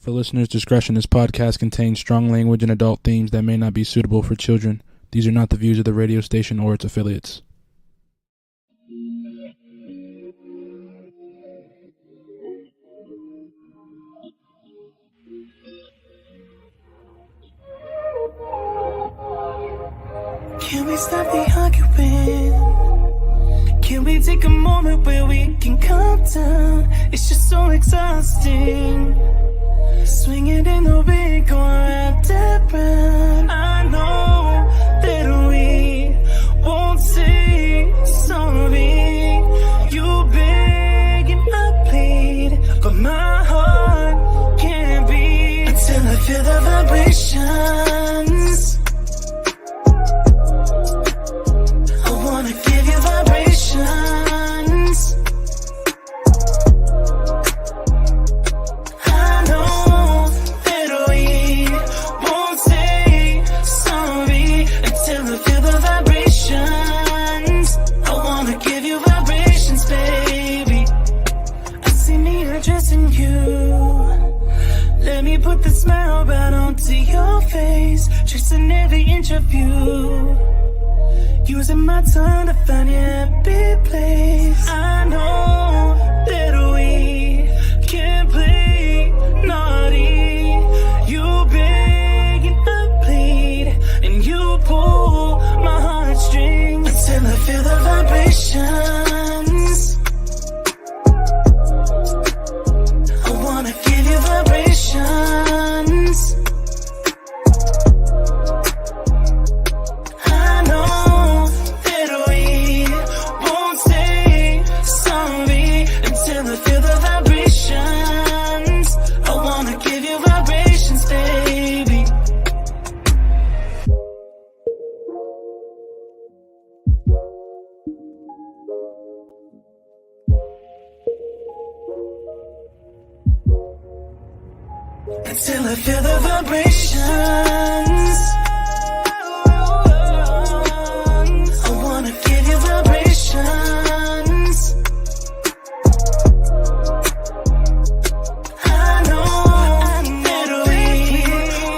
For listeners' discretion, this podcast contains strong language and adult themes that may not be suitable for children. These are not the views of the radio station or its affiliates. Can we stop the arguing? Can we take a moment where we can calm down? It's just so exhausting. Swinging in the wind, going round and round. I know that we won't say sorry. You beg and I plead, but my heart can't beat until I feel the vibrations. I wanna give you vibrations. I know that we won't say sorry until I feel the vibrations. I wanna give you vibrations, baby. I see me addressing you. Let me put the smile right onto your face, tracing every inch of you. Using my tongue to find your happy place. I know that we can't play naughty. You beg and I plead, and you pull my heartstrings until I feel the vibrations. I wanna give you vibrations. I know that we won't say sorry until I feel the vibrations. I wanna give you vibrations, baby. Until I feel the vibrations. I wanna give you vibrations. I know that we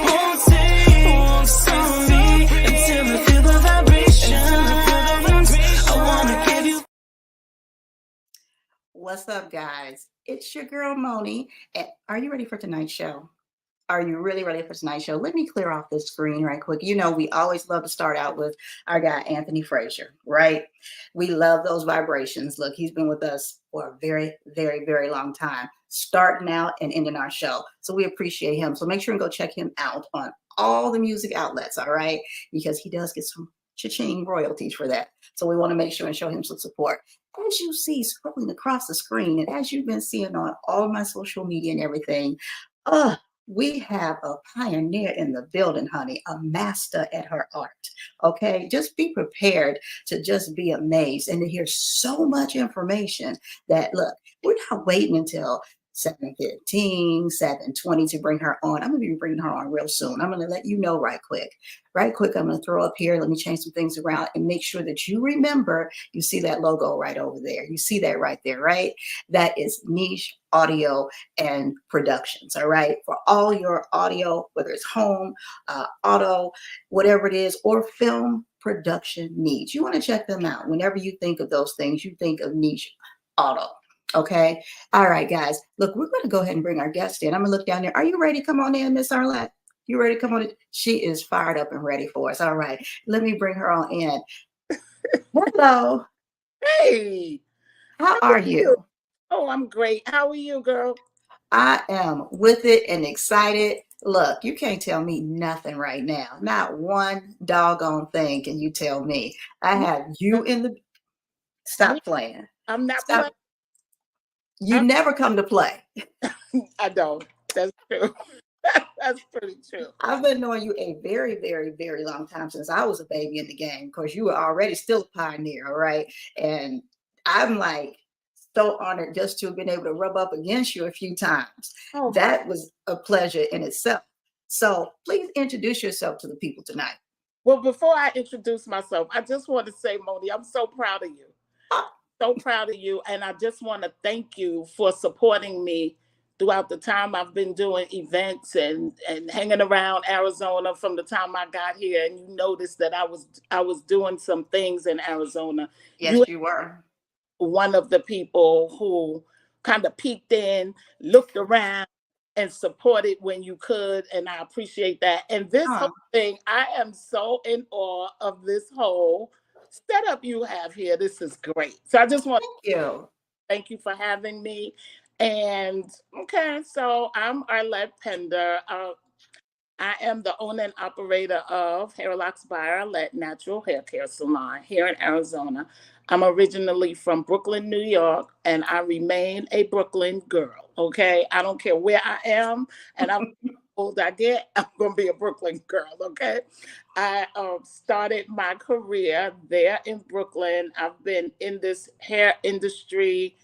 won't say sorry until I feel the vibrations. I wanna give you. What's up, guys? It's your girl, Moni. And are you ready for tonight's show? Are you really ready for tonight's show? Let me clear off this screen right quick. You know, we always love to start out with our guy, Anthony Frazier, right? We love those vibrations. Look, he's been with us for a very, very, very long time, starting out and ending our show. So we appreciate him. So make sure and go check him out on all the music outlets, all right? Because he does get some cha-ching royalties for that. So we want to make sure and show him some support. As you see scrolling across the screen, and as you've been seeing on all of my social media and everything, we have a pioneer in the building, honey, a master at her art. Okay, just be prepared to just be amazed and to hear so much information that, look, we're not waiting until 7:15, 7:20 to bring her on. I'm going to be bringing her on real soon. I'm going to let you know right quick. Right quick, I'm going to throw up here. Let me change some things around and make sure that you remember, you see that logo right over there. You see that right there, right? That is Niche Audio and Productions, all right? For all your audio, whether it's home, auto, whatever it is, or film production needs. You want to check them out. Whenever you think of those things, you think of Niche Auto. Okay. All right, guys. Look, we're going to go ahead and bring our guest in. I'm going to look down there. Are you ready? Come on in, Miss Arlette. You ready to come on in? She is fired up and ready for us. All right. Let me bring her on in. Hello. Hey. How are you? Oh, I'm great. How are you, girl? I am with it and excited. Look, you can't tell me nothing right now. Not one doggone thing can you tell me. I have you in the... Stop playing. I'm not Stop. playing. You never come to play. I don't. That's true. That's pretty true. I've been knowing you a very, very, very long time, since I was a baby in the game. Of course, you were already still a pioneer, all right? And I'm like so honored just to have been able to rub up against you a few times. Oh, that was a pleasure in itself. So please introduce yourself to the people tonight. Well, before I introduce myself, I just want to say, Moni, I'm so proud of you. So proud of you. And I just want to thank you for supporting me throughout the time I've been doing events and hanging around Arizona from the time I got here, and you noticed that I was doing some things in Arizona. Yes, you were. One of the people who kind of peeked in, looked around, and supported when you could, and I appreciate that. And this whole thing, I am so in awe of this whole setup you have here. This is great. So I just want to thank you for having me. And okay, so I'm Arlette Pender. I am the owner and operator of HAIRLOKS by Arlette Natural Hair Care Salon here in Arizona. I'm originally from Brooklyn, New York, and I remain a Brooklyn girl, okay? I don't care where I am, and I'm old I get, I'm going to be a Brooklyn girl, okay? I started my career there in Brooklyn. I've been in this hair industry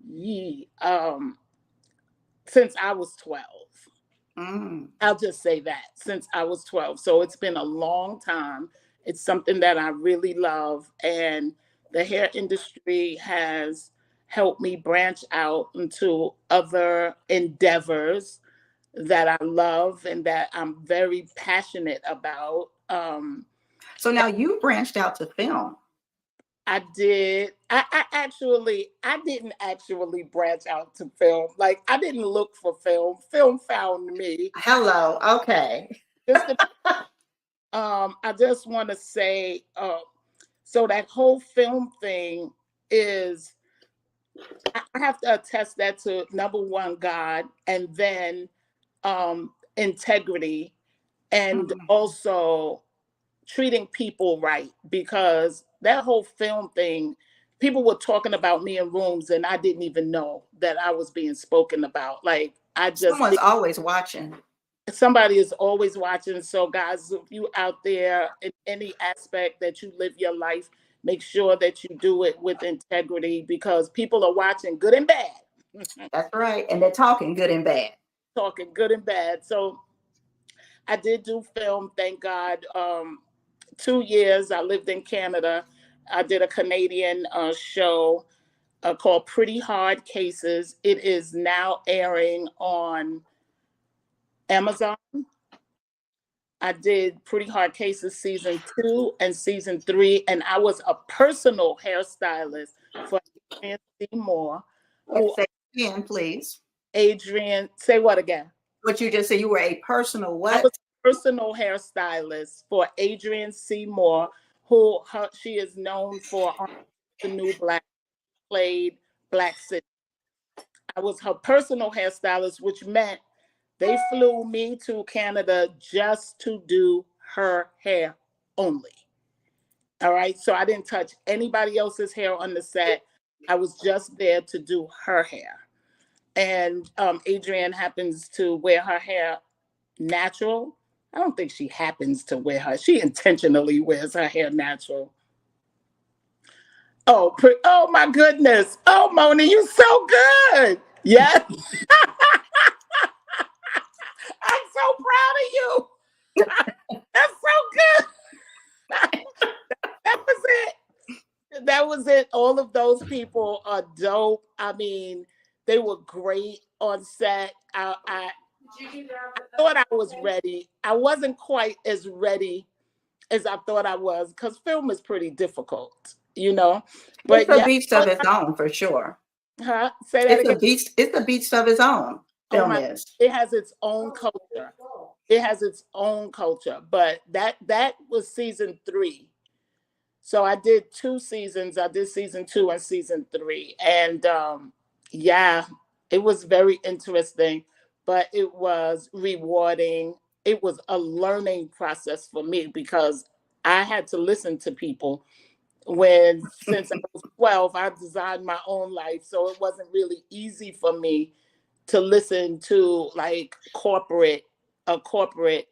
since I was 12. I'll just say that, since I was 12. So it's been a long time. It's something that I really love. And the hair industry has helped me branch out into other endeavors that I love and that I'm very passionate about. So now you branched out to film. I did. I didn't actually branch out to film. Like, I didn't look for film. Film found me. Hello. Okay. I just want to say, so that whole film thing is, I have to attest that to number one, God, and then integrity, and also treating people right, because that whole film thing, people were talking about me in rooms and I didn't even know that I was being spoken about. Like, someone's always watching. Somebody is always watching. So guys, if you out there in any aspect that you live your life, make sure that you do it with integrity, because people are watching, good and bad. That's right. And they're talking good and bad. Talking good and bad. So I did do film, thank God. 2 years I lived in Canada. I did a Canadian show called Pretty Hard Cases. It is now airing on Amazon. I did Pretty Hard Cases season 2 and season 3, and I was a personal hairstylist for Adrienne Seymour. Say again, please. Adrienne, say what again? What you just said, you were a personal what? I was a personal hairstylist for Adrienne Seymour, she is known for The New Black, played Black City. I was her personal hairstylist, which meant they flew me to Canada just to do her hair only. All right. So I didn't touch anybody else's hair on the set. I was just there to do her hair. And Adrienne happens to wear her hair natural. I don't think she happens to wear she intentionally wears her hair natural. Oh my goodness. Oh, Moni, you so good. Yes. I'm so proud of you. That's so good. That was it. All of those people are dope. I mean, they were great on set. I thought I was ready. I wasn't quite as ready as I thought I was, because film is pretty difficult, you know. But it's a beast of its own, for sure. Huh? Say that again. It's a beast of its own. Film is. It has its own culture. It has its own culture. But that was season 3. So I did 2 seasons. I did season 2 and season 3. And yeah, it was very interesting, but it was rewarding. It was a learning process for me, because I had to listen to people since I was 12, I designed my own life. So it wasn't really easy for me to listen to like a corporate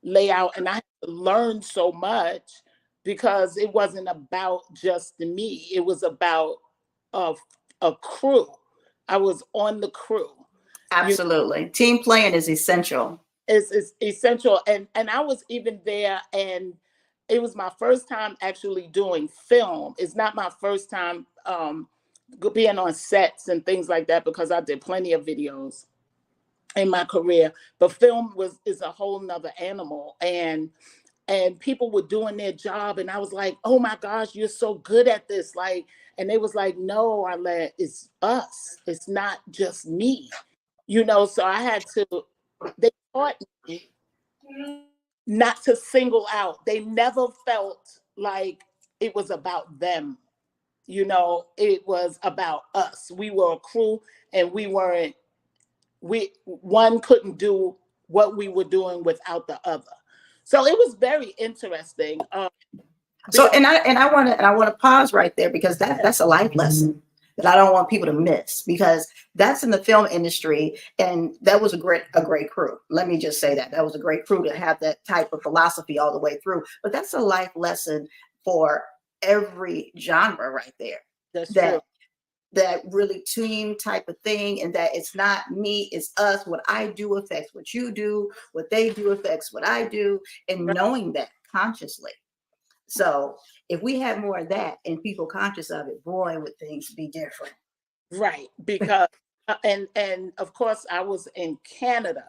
layout. And I had to learn so much, because it wasn't about just me. It was about a crew. I was on the crew. Absolutely. Team playing is essential. It's essential. And I was even there, and it was my first time actually doing film. It's not my first time being on sets and things like that, because I did plenty of videos in my career. But film is a whole nother animal. And people were doing their job, and I was like, oh my gosh, you're so good at this. Like, and they was like, no, Arlette, it's us. It's not just me. You know, so I had to, they taught me not to single out. They never felt like it was about them. You know, it was about us. We were a crew, and one couldn't do what we were doing without the other. So it was very interesting. So, and I want to pause right there, because that's a life lesson that I don't want people to miss, because that's in the film industry, and that was a great crew. Let me just say that was a great crew to have that type of philosophy all the way through. But that's a life lesson for every genre right there. That's true. That really team type of thing, and that it's not me, it's us. What I do affects what you do, what they do affects what I do, and knowing that consciously. So if we had more of that and people conscious of it, boy, would things be different. Right, because and of course I was in Canada,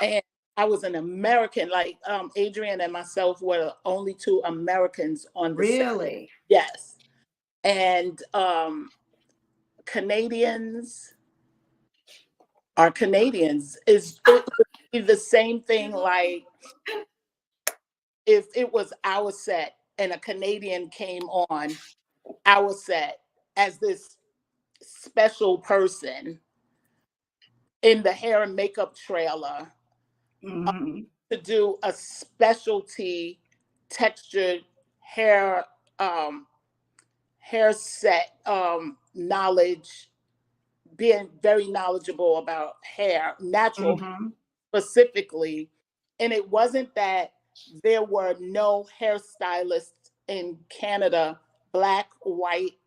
and I was an American. Like Adrian and myself were the only two Americans on the set. Really? Yes. And Canadians are Canadians. It would be the same thing, like if it was our set and a Canadian came on our set as this special person in the hair and makeup trailer to do a specialty textured hair set knowledge, being very knowledgeable about hair, natural specifically. And it wasn't that there were no hairstylists in Canada, black, white,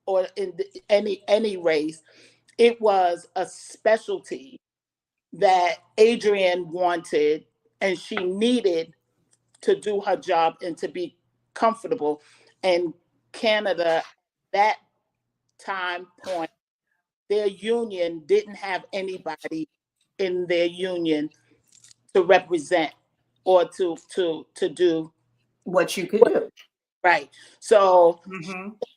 or in any race. It was a specialty that Adrienne wanted, and she needed to do her job and to be comfortable. And Canada, at that time point, their union didn't have anybody in their union to represent or to do what you could do. Right. So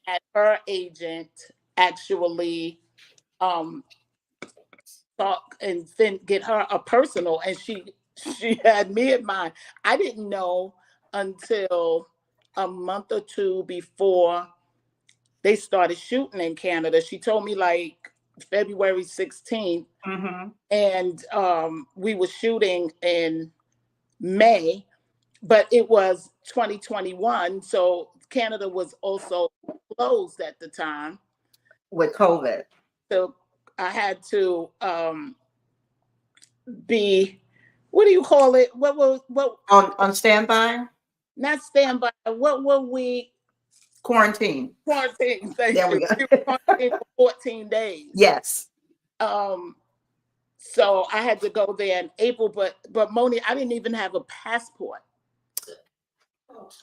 at her agent actually talk and then get her a personal, and she had me in mind. I didn't know until a month or two before they started shooting in Canada. She told me like February 16th, and we were shooting in May, but it was 2021, so Canada was also closed at the time with COVID. So I had to be, what do you call it? What on standby? Not standby. What were we? Quarantine. Quarantine. There we go. We were quarantined for 14 days. Yes. So I had to go there in April, but Moni, I didn't even have a passport.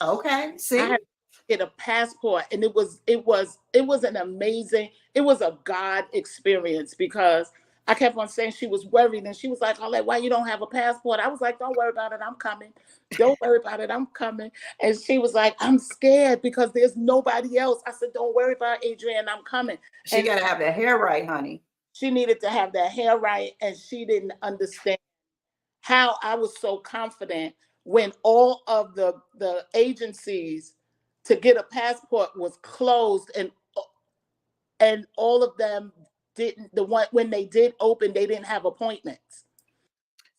Okay. See, I had to get a passport, and it was an amazing. It was a God experience, because I kept on saying she was worried, and she was like, "Arlette, why you don't have a passport?" I was like, "Don't worry about it, I'm coming. Don't worry about it, I'm coming." And she was like, "I'm scared because there's nobody else." I said, "Don't worry about it, Adrienne, I'm coming." She got to have that hair right, honey. She needed to have that hair right, and she didn't understand how I was so confident when all of the agencies to get a passport was closed, and all of them didn't. When they did open, they didn't have appointments.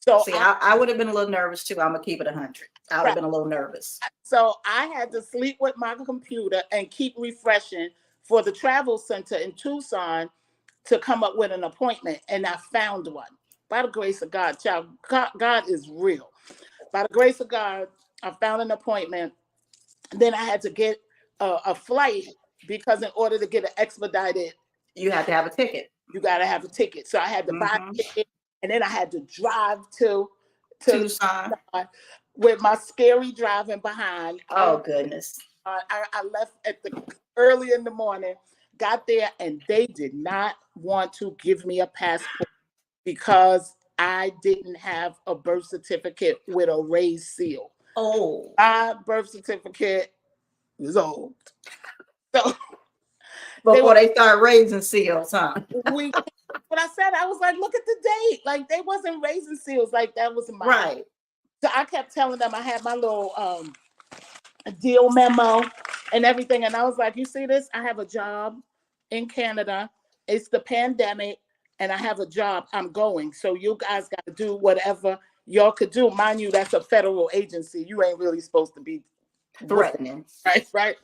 So see, I would have been a little nervous too. I'm gonna keep it 100. I would have been a little nervous. So I had to sleep with my computer and keep refreshing for the travel center in Tucson to come up with an appointment, and I found one. By the grace of God, child, God is real. By the grace of God, I found an appointment. Then I had to get a flight, because in order to get an expedited, you have to have a ticket. You got to have a ticket. So I had to buy a ticket, and then I had to drive to Tucson with my scary driving behind. Oh goodness! I left at the early in the morning, got there, and they did not want to give me a passport because I didn't have a birth certificate with a raised seal. Oh, My birth certificate was old. So before they start raising seals, huh? But I said, I was like, look at the date. Like, they wasn't raising seals. Like, that was mine. Right. So I kept telling them I had my little deal memo and everything. And I was like, you see this? I have a job in Canada. It's the pandemic and I have a job. I'm going. So you guys got to do whatever y'all could do. Mind you, that's a federal agency. You ain't really supposed to be Threatening. Right.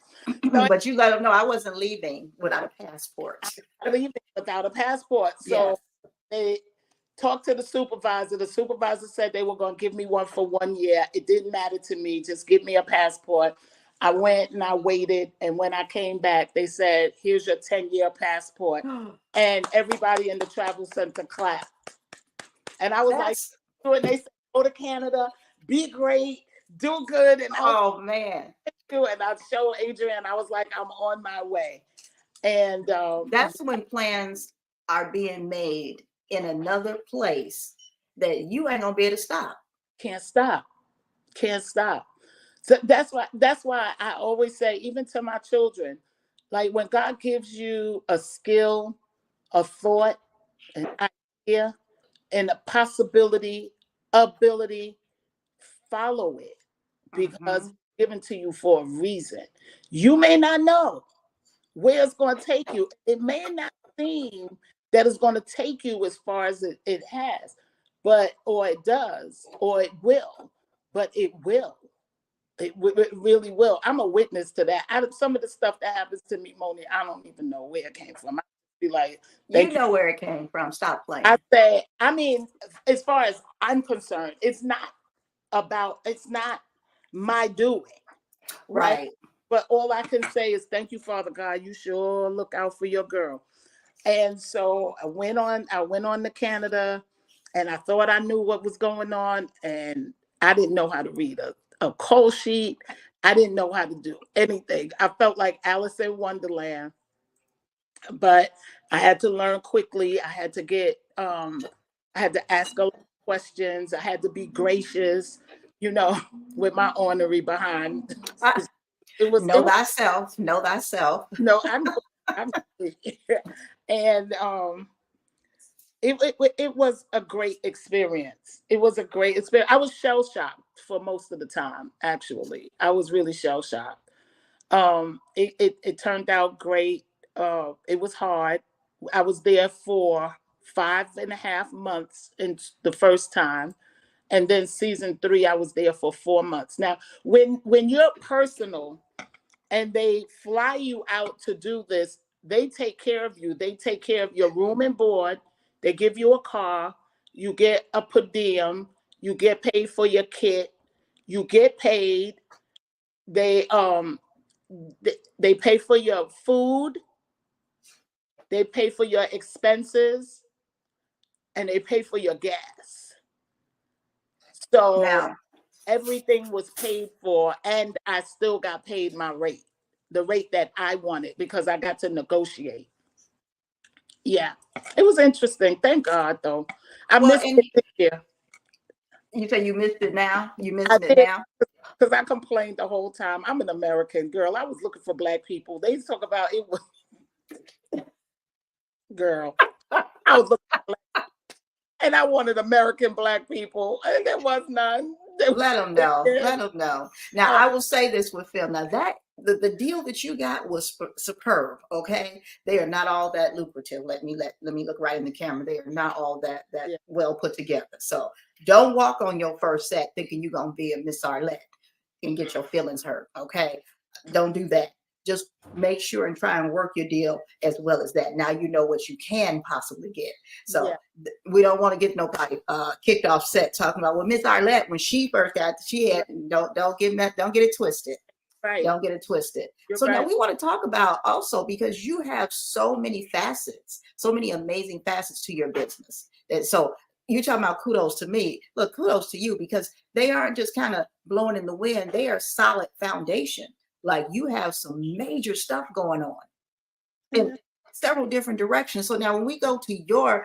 So but you let them know I wasn't leaving without a passport. leaving without a passport. So they talked to the supervisor. The supervisor said they were going to give me one for 1 year. It didn't matter to me. Just give me a passport. I went and I waited. And when I came back, they said, here's your 10-year passport. And everybody in the travel center clapped. And I was like, and they said, go to Canada, be great, do good. And oh, man. And I showed Adrian, I was like, I'm on my way. And that's when plans are being made in another place that you ain't gonna be able to stop. Can't stop. So that's why I always say, even to my children, like when God gives you a skill, a thought, an idea, and a possibility, ability, follow it, because it's given to you for a reason. You may not know where it's going to take you. It may not seem that it's going to take you as far as it has, or it does, or it will, but it will. It really will. I'm a witness to that. Some of the stuff that happens to me, Moni, I don't even know where it came from. I be like, you know where it came from. Stop playing. I mean, as far as I'm concerned, it's not my doing. Right. But all I can say is thank you, Father God. You sure look out for your girl. And so I went on to Canada, and I thought I knew what was going on, and I didn't know how to read a call sheet. I didn't know how to do anything. I felt like Alice in Wonderland, but I had to learn quickly. I had to ask a lot of questions. I had to be gracious, with my ornery behind. Know thyself. No, I'm and it was a great experience. It was a great experience. I was shell shocked for most of the time. Actually, I was really shell shocked. It turned out great. It was hard. I was there for 5.5 months in the first time. And then season 3, I was there for 4 months. Now, when you're personal and they fly you out to do this, they take care of you. They take care of your room and board. They give you a car. You get a per diem. You get paid for your kit. You get paid. They pay for your food. They pay for your expenses. And they pay for your gas. So now, everything was paid for, and I still got paid my rate, the rate that I wanted, because I got to negotiate. Yeah, it was interesting. Thank God, though. I missed it this year. You say you missed it now? You missed it now? Because I complained the whole time. I'm an American girl. I was looking for Black people. They talk about it was... Girl, I was looking for Black people. And I wanted American Black people, and there was none. Let them know. Now, I will say this with film. Now, that the deal that you got was superb. Okay, they are not all that lucrative. Let me look right in the camera. They are not all that well put together. So don't walk on your first set thinking you're gonna be a Miss Arlette and get your feelings hurt. Okay, don't do that. Just make sure and try and work your deal as well as that. Now you know what you can possibly get. So we don't want to get nobody kicked off set talking about, well, Miss Arlette, when she first got, she had, don't get it twisted. Right. Don't get it twisted. You're so right. Now we want to talk about also, because you have so many facets, so many amazing facets to your business. And so you're talking about kudos to me. Look, kudos to you, because they aren't just kind of blowing in the wind. They are solid foundation. like you have some major stuff going on in several different directions. So now when we go to your,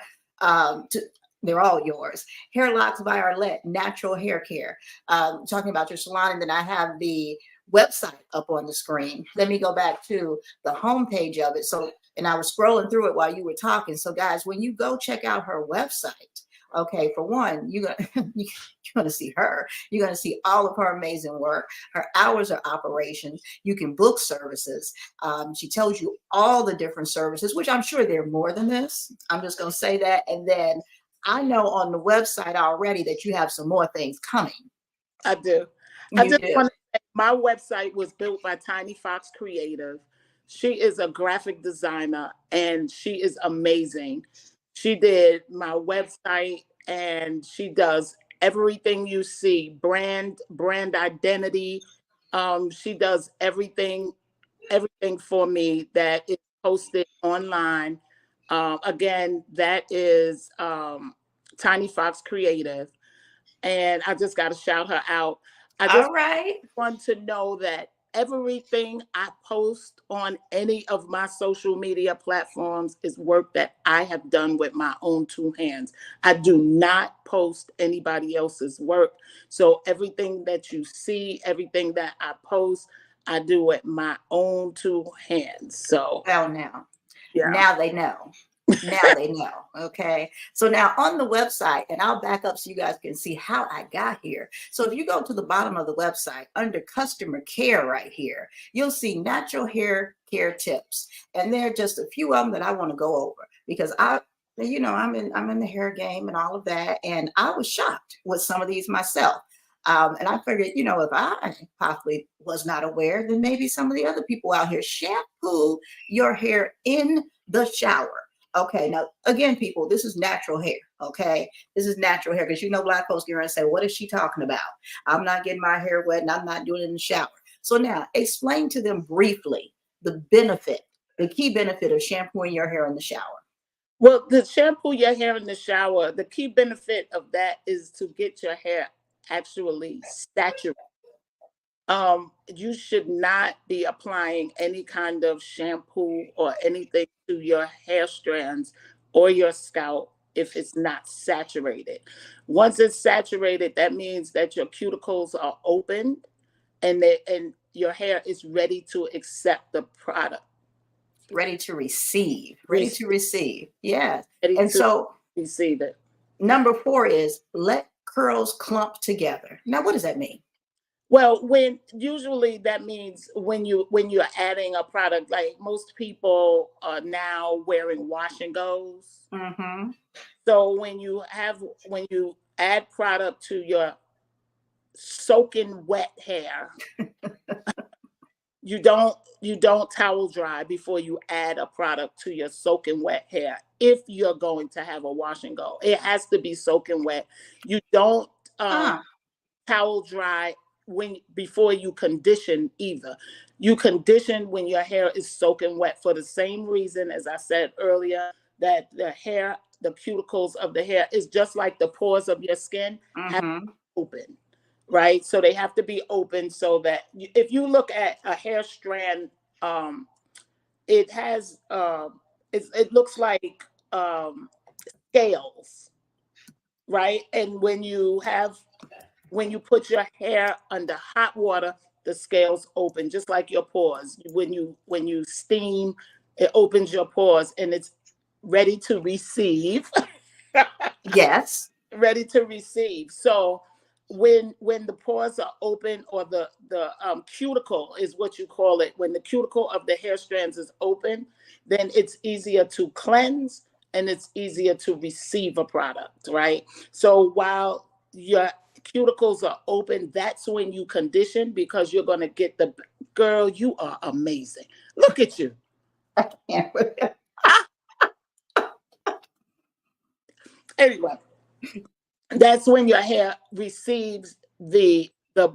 they're all yours, HAIRLOKS by Arlette, natural hair care, talking about your salon, and then I have the website up on the screen. Let me go back to the homepage of it. So, and I was scrolling through it while you were talking. So guys, when you go check out her website, okay, for one, you're gonna see her. You're gonna see all of her amazing work, her hours of operations. You can book services. She tells you all the different services, which I'm sure there are more than this. I'm just gonna say that. And then I know on the website already that you have some more things coming. I do. I just want to say my website was built by Tiny Fox Creative. She is a graphic designer and she is amazing. She did my website and she does everything you see, brand identity. She does everything for me that is posted online. Again, that is Tiny Fox Creative. And I just got to shout her out. I just want to know that everything I post on any of my social media platforms is work that I have done with my own two hands. I do not post anybody else's work. So everything that you see, everything that I post, I do with my own two hands. So now they know. Now they know. Okay. So now on the website, and I'll back up so you guys can see how I got here. So if you go to the bottom of the website under customer care right here, you'll see natural hair care tips. And there are just a few of them that I want to go over because I'm in the hair game and all of that. And I was shocked with some of these myself. And I figured, if I possibly was not aware, then maybe some of the other people out here shampoo your hair in the shower. Okay, now again, people, this is natural hair. Okay, this is natural hair because Black folks get around and say, "What is she talking about? I'm not getting my hair wet and I'm not doing it in the shower." So now, explain to them briefly the key benefit of shampooing your hair in the shower. Well, the shampoo your hair in the shower, the key benefit of that is to get your hair actually saturated. You should not be applying any kind of shampoo or anything to your hair strands or your scalp if it's not saturated. Once it's saturated, that means that your cuticles are open and your hair is ready to accept the product. Ready to receive. Ready to receive. Yes. And so receive it. Number 4 is let curls clump together. Now, what does that mean? Well, usually that means when you're adding a product, like most people are now wearing wash and goes. Mm-hmm. So when you add product to your soaking wet hair, you don't towel dry before you add a product to your soaking wet hair. If you're going to have a wash and go, it has to be soaking wet. You don't towel dry before you condition either. You condition when your hair is soaking wet for the same reason as I said earlier, that the cuticles of the hair is just like the pores of your skin have to be open, right? So they have to be open so that if you look at a hair strand, it has it looks like scales, right? And when you put your hair under hot water, the scales open, just like your pores. When you steam, it opens your pores and it's ready to receive. Yes. Ready to receive. So when the pores are open, or the cuticle is what you call it, when the cuticle of the hair strands is open, then it's easier to cleanse and it's easier to receive a product, right? So while your cuticles are open, that's when you condition, because you're going to get girl, you are amazing. Look at you. I can't. Anyway, that's when your hair receives the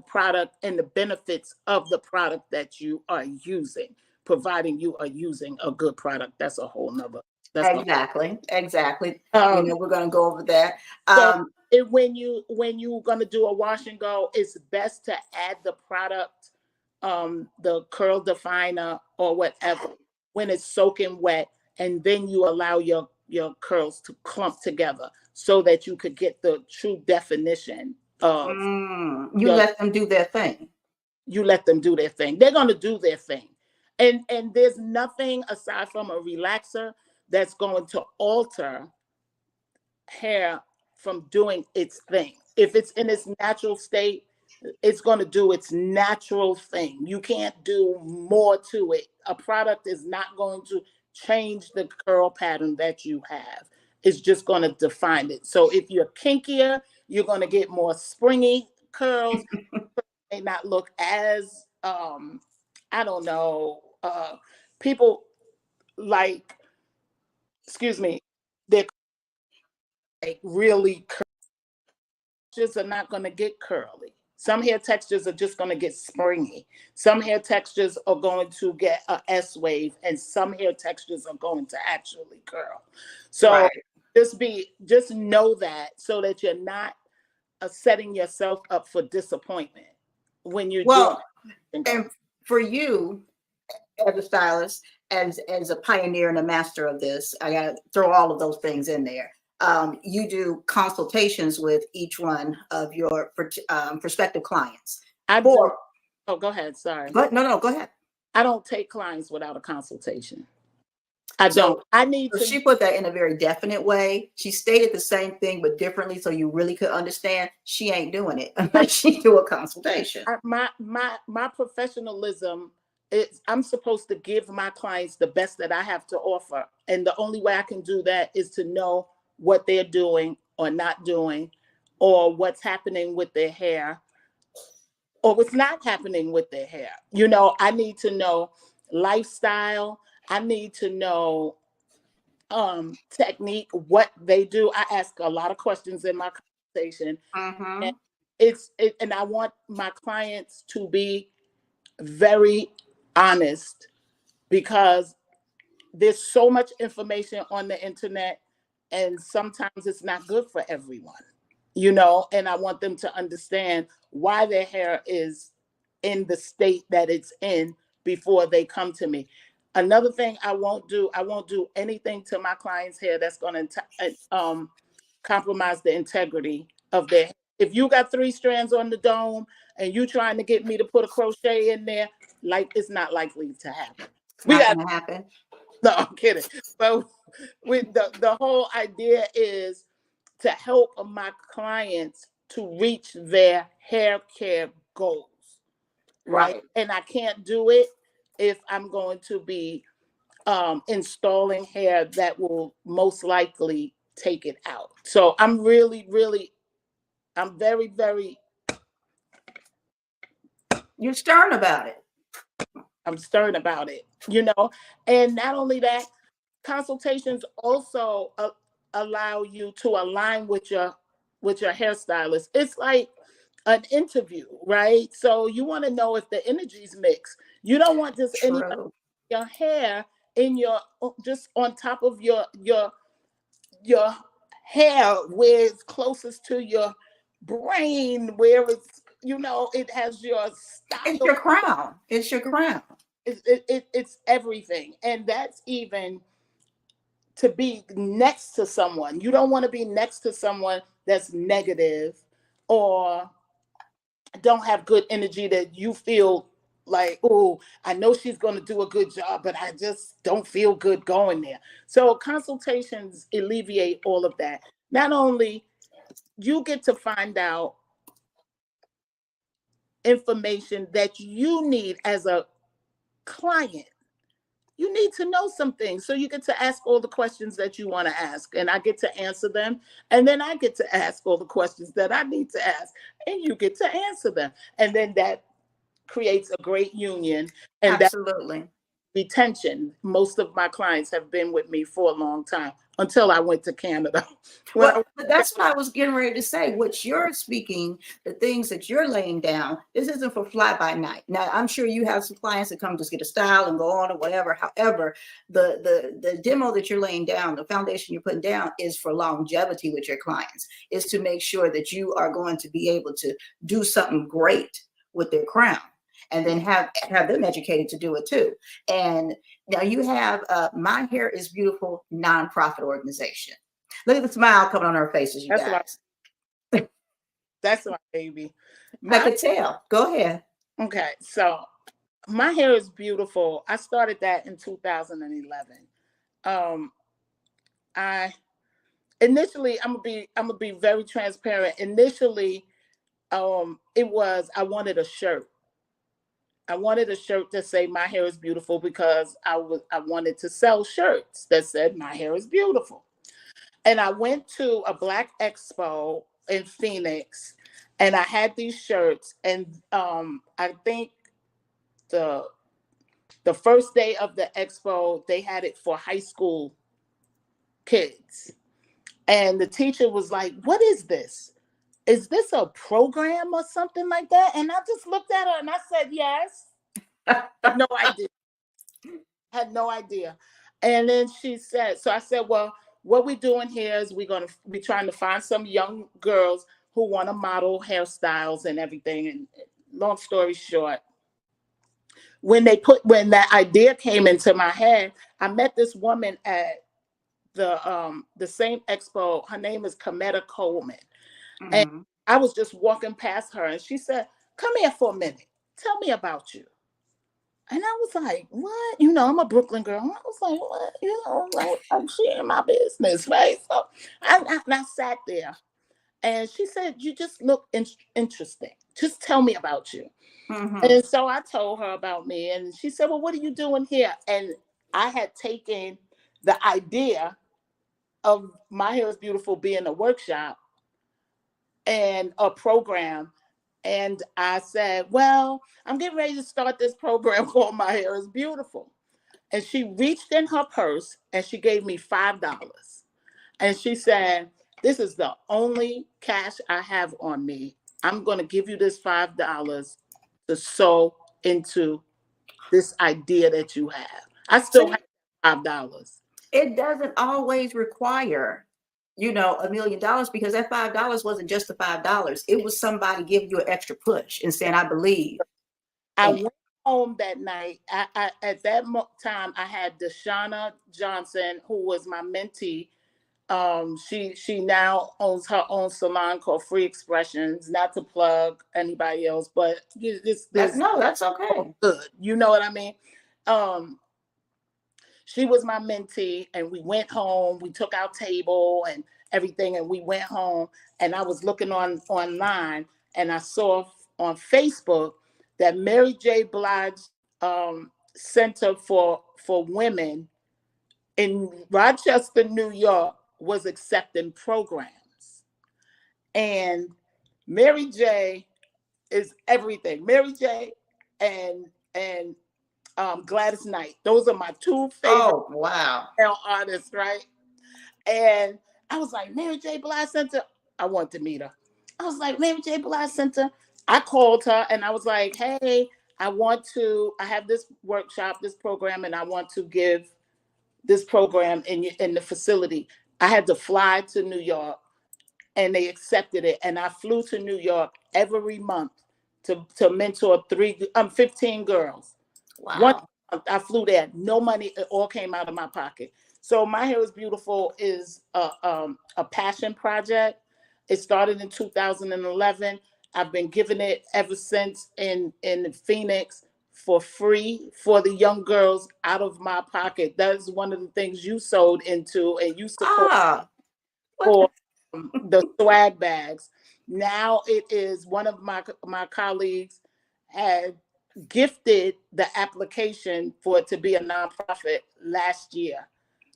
product and the benefits of the product that you are using, providing you are using a good product. That's a whole nother. Exactly. We're going to go over that. So when you're going to do a wash and go, it's best to add the product the curl definer or whatever when it's soaking wet, and then you allow your curls to clump together so that you could get the true definition of You let them do their thing. You let them do their thing. They're going to do their thing. And there's nothing aside from a relaxer that's going to alter hair from doing its thing. If it's in its natural state, it's going to do its natural thing. You can't do more to it. A product is not going to change the curl pattern that you have. It's just going to define it. So if you're kinkier, you're going to get more springy curls. May not look as I don't know, people like, excuse me, they're like really textures are not going to get curly. Some hair textures are just going to get springy. Some hair textures are going to get a S wave, and some hair textures are going to actually curl. So just know that, so that you're not setting yourself up for disappointment when you're doing. And for you as a stylist, as a pioneer and a master of this, I gotta throw all of those things in there. You do consultations with each one of your prospective clients. Oh, go ahead. Sorry. No, go ahead. I don't take clients without a consultation. I don't. I need to. She put that in a very definite way. She stated the same thing, but differently, so you really could understand. She ain't doing it unless she do a consultation. My professionalism is, I'm supposed to give my clients the best that I have to offer. And the only way I can do that is to know what they're doing or not doing, or what's happening with their hair, or what's not happening with their hair. You know, I need to know lifestyle. I need to know technique, what they do. I ask a lot of questions in my conversation. And and I want my clients to be very honest, because there's so much information on the internet, and sometimes it's not good for everyone, you know, and I want them to understand why their hair is in the state that it's in before they come to me. Another thing I won't do anything to my clients' hair that's going to compromise the integrity of their hair. If you got 3 strands on the dome and you trying to get me to put a crochet in there, like, it's not likely to happen. Not gonna happen. No, I'm kidding. But with the whole idea is to help my clients to reach their hair care goals, right? And I can't do it if I'm going to be installing hair that will most likely take it out. So I'm very, very. You're stern about it. I'm stern about it, you know. And not only that, consultations also allow you to align with your hairstylist. It's like an interview, right? So you want to know if the energies mix. You don't want just your hair in your, just on top of your hair where it's closest to your brain, where it's, you know, it has your style. It's your crown. It's your crown. It's everything. And that's even to be next to someone. You don't want to be next to someone that's negative or don't have good energy, that you feel like, oh, I know she's going to do a good job, but I just don't feel good going there. So consultations alleviate all of that. Not only you get to find out information that you need as a client, you need to know some things. So you get to ask all the questions that you want to ask, and I get to answer them. And then I get to ask all the questions that I need to ask, and you get to answer them. And then that creates a great union. And absolutely. Retention. Most of my clients have been with me for a long time, until I went to Canada. Well, that's what I was getting ready to say. What you're speaking, the things that you're laying down, this isn't for fly by night. Now, I'm sure you have some clients that come just get a style and go on or whatever. However, the demo that you're laying down, the foundation you're putting down, is for longevity with your clients, is to make sure that you are going to be able to do something great with their crown. and then have them educated to do it too. And now you have My Hair is Beautiful nonprofit organization. Look at the smile coming on our faces, you guys. That's my baby. I could tell. Go ahead. Okay, so My Hair is Beautiful. I started that in 2011. I initially, I'm gonna be very transparent. Initially, it was I wanted a shirt. I wanted a shirt that say My Hair is Beautiful because I wanted to sell shirts that said My Hair is Beautiful. And I went to a Black Expo in Phoenix, and I had these shirts, and I think the first day of the expo, they had it for high school kids. And the teacher was like, "What is this? Is this a program or something like that?" And I just looked at her and I said, "Yes." I had no idea. Had no idea. And then she said, so I said, "Well, what we're doing here is we're going to be trying to find some young girls who want to model hairstyles and everything." And long story short, when that idea came into my head, I met this woman at the same expo. Her name is Cometta Coleman. Mm-hmm. And I was just walking past her and she said, "Come here for a minute. Tell me about you." And I was like, "What?" You know, I'm a Brooklyn girl. I was like, "What?" You know, like, I'm sharing my business, right? So I sat there and she said, "You just look interesting. Just tell me about you." Mm-hmm. And so I told her about me, and she said, "Well, what are you doing here?" And I had taken the idea of My Hair is Beautiful being a workshop and a program. And I said, "Well, I'm getting ready to start this program called My Hair is Beautiful." And she reached in her purse and she gave me $5. And she said, "This is the only cash I have on me. I'm going to give you this $5 to sow into this idea that you have." I still have $5. It doesn't always require, $1 million, because that $5 wasn't just the $5. It was somebody giving you an extra push and saying, "I believe." I went home that night. At that time, I had Deshauna Johnson, who was my mentee. She now owns her own salon called Free Expressions. Not to plug anybody else, but no, that's okay. Good, you know what I mean. She was my mentee, and we went home. We took our table and everything, and we went home. And I was looking online, and I saw on Facebook that Mary J. Blige Center for Women in Rochester, New York, was accepting programs. And Mary J. is everything. Mary J. and Gladys Knight. Those are my two favorite male artists, right? And I was like, "Mary J. Blige Center." I want to meet her. I was like, "Mary J. Blige Center." I called her and I was like, "Hey, I have this workshop, this program, and I want to give this program in the facility." I had to fly to New York and they accepted it. And I flew to New York every month to mentor 15 girls. Wow. One month I flew there, no money, it all came out of my pocket. So My Hair is Beautiful is a passion project. It started in 2011. I've been giving it ever since in Phoenix for free for the young girls out of my pocket. That is one of the things you sold into and you support for the swag bags. Now it is one of my colleagues had gifted the application for it to be a nonprofit last year.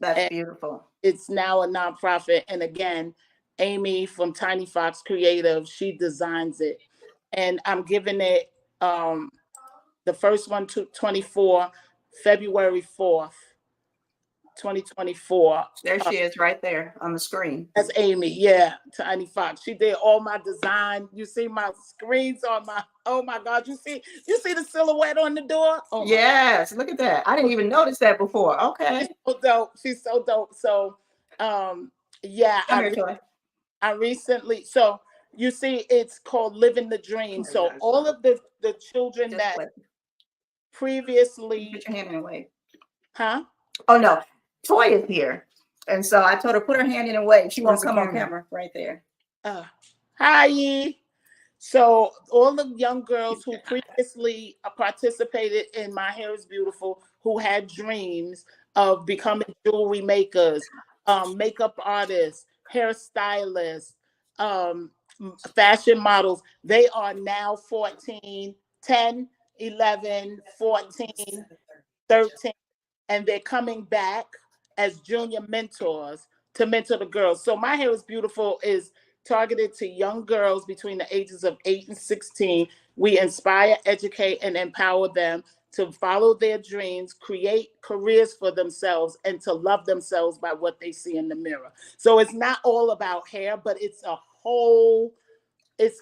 That's beautiful. It's now a nonprofit. And again, Amy from Tiny Fox Creative, she designs it. And I'm giving it the first one to 24, February 4th, 2024. There she is right there on the screen. That's Amy, yeah, Tiny Fox. She did all my design. You see my screens on my, oh my God, you see the silhouette on the door? Oh yes, look at that. I didn't even notice that before. Okay. She's so dope. So yeah, I recently, so You see, it's called Living the Dream. So all of the children Just that wait. previously, Put your hand in the way. huh? Oh no, Toy is here, and so I told her put her hand in and wave. She won't Where's the come on camera? camera right there. Hi. So all the young girls who previously participated in My Hair is Beautiful, who had dreams of becoming jewelry makers, makeup artists, hairstylists, fashion models, they are now 14, 10, 11, 14, 13, and they're coming back as junior mentors to mentor the girls. So My Hair is Beautiful is targeted to young girls between the ages of 8 and 16. We inspire, educate, and empower them to follow their dreams, create careers for themselves, and to love themselves by what they see in the mirror. So it's not all about hair, but it's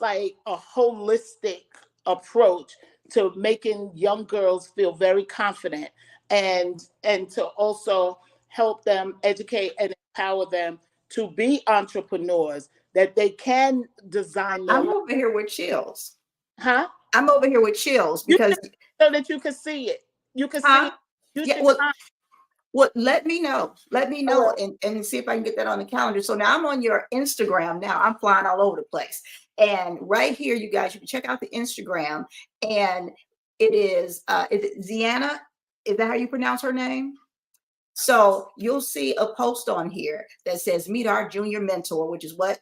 like a holistic approach to making young girls feel very confident and to also help them, educate and empower them to be entrepreneurs, that they can design their I'm life. over here with chills. Huh? I'm over here with chills You because so that you can see it. You can see huh? it. You Yeah, should well, come. well, let me know. Let me know Alright. and see if I can get that on the calendar. So now I'm on your Instagram now. I'm flying all over the place. And right here, you guys, you can check out the Instagram. And is it Ziana? Is that how you pronounce her name? So you'll see a post on here that says meet our junior mentor, which is what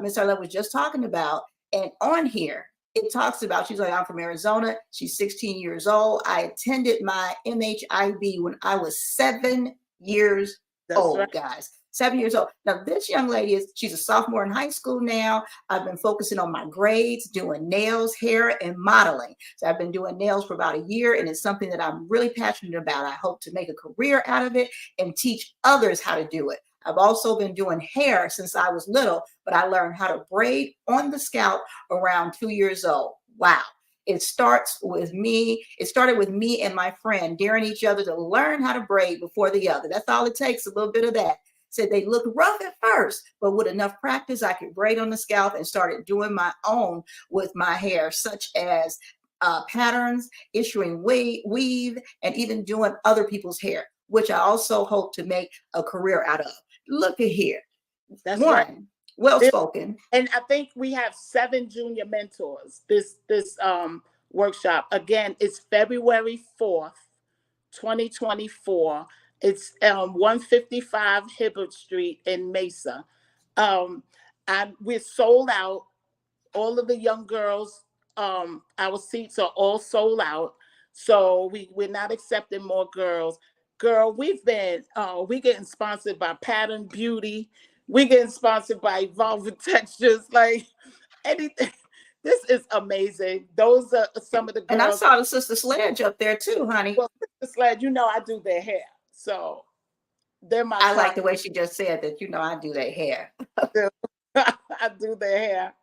Miss Arlette was just talking about. And on here, it talks about, she's like, I'm from Arizona. She's 16 years old. I attended my MHIB when I was 7 years That's old, right. guys. 7 years old. Now, this young lady she's a sophomore in high school now. I've been focusing on my grades, doing nails, hair, and modeling. So I've been doing nails for about a year, and it's something that I'm really passionate about. I hope to make a career out of it and teach others how to do it. I've also been doing hair since I was little, but I learned how to braid on the scalp around 2 years old. Wow. It starts with me. It started with me and my friend daring each other to learn how to braid before the other. That's all it takes, a little bit of that. Said they looked rough at first, but with enough practice, I could braid on the scalp and started doing my own with my hair, such as patterns, issuing weave, and even doing other people's hair, which I also hope to make a career out of. Look at here. That's One, right. well-spoken. And I think we have 7 junior mentors. This workshop, again, it's February 4th, 2024. It's 155 Hibbert Street in Mesa. We're sold out. All of the young girls, our seats are all sold out. So we're not accepting more girls. Girl, we getting sponsored by Pattern Beauty. We getting sponsored by Evolving Textures, like anything. This is amazing. Those are some of the girls. And I saw the Sister Sledge up there too, honey. Well, Sister Sledge, I do their hair. So they're my I like the way she just said that, I do their hair. I do their hair.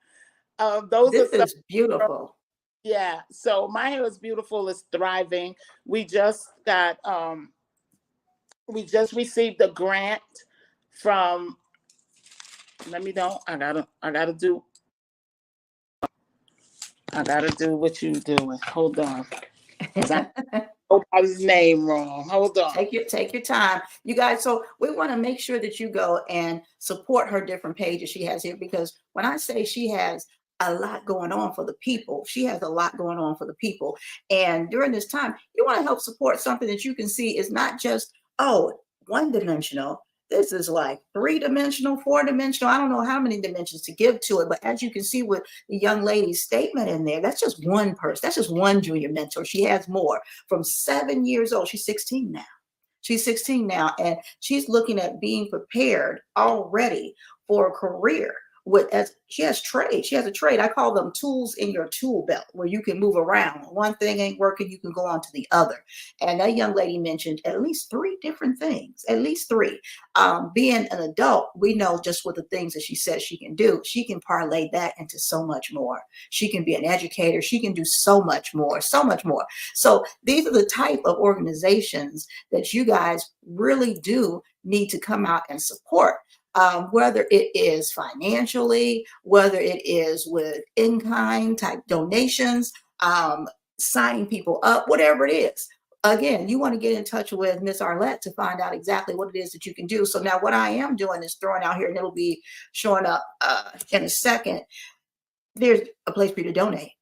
Those this are is beautiful. Yeah. So My Hair is Beautiful is thriving. We just received a grant from, let me know. I gotta do what you doing. Hold on. Nobody's name wrong. Hold on. Take your time, you guys. So we want to make sure that you go and support her different pages she has here, because when I say she has a lot going on for the people, she has a lot going on for the people. And during this time, you want to help support something that you can see is not just, one-dimensional. This is like 3-dimensional, 4-dimensional. I don't know how many dimensions to give to it, but as you can see with the young lady's statement in there, that's just one person. That's just one junior mentor. She has more. From 7 years old, she's 16 now. She's 16 now, and she's looking at being prepared already for a career. She has trade. She has a trade. I call them tools in your tool belt, where you can move around. One thing ain't working, you can go on to the other. And that young lady mentioned at least 3 different things, at least 3. Being an adult, we know just what the things that she says she can do. She can parlay that into so much more. She can be an educator. She can do so much more, so much more. So these are the type of organizations that you guys really do need to come out and support. whether it is financially, whether it is with in-kind type donations, signing people up, whatever it is. Again, you want to get in touch with Miss Arlette to find out exactly what it is that you can do. So now what I am doing is throwing out here, and it'll be showing up in a second. There's a place for you to donate.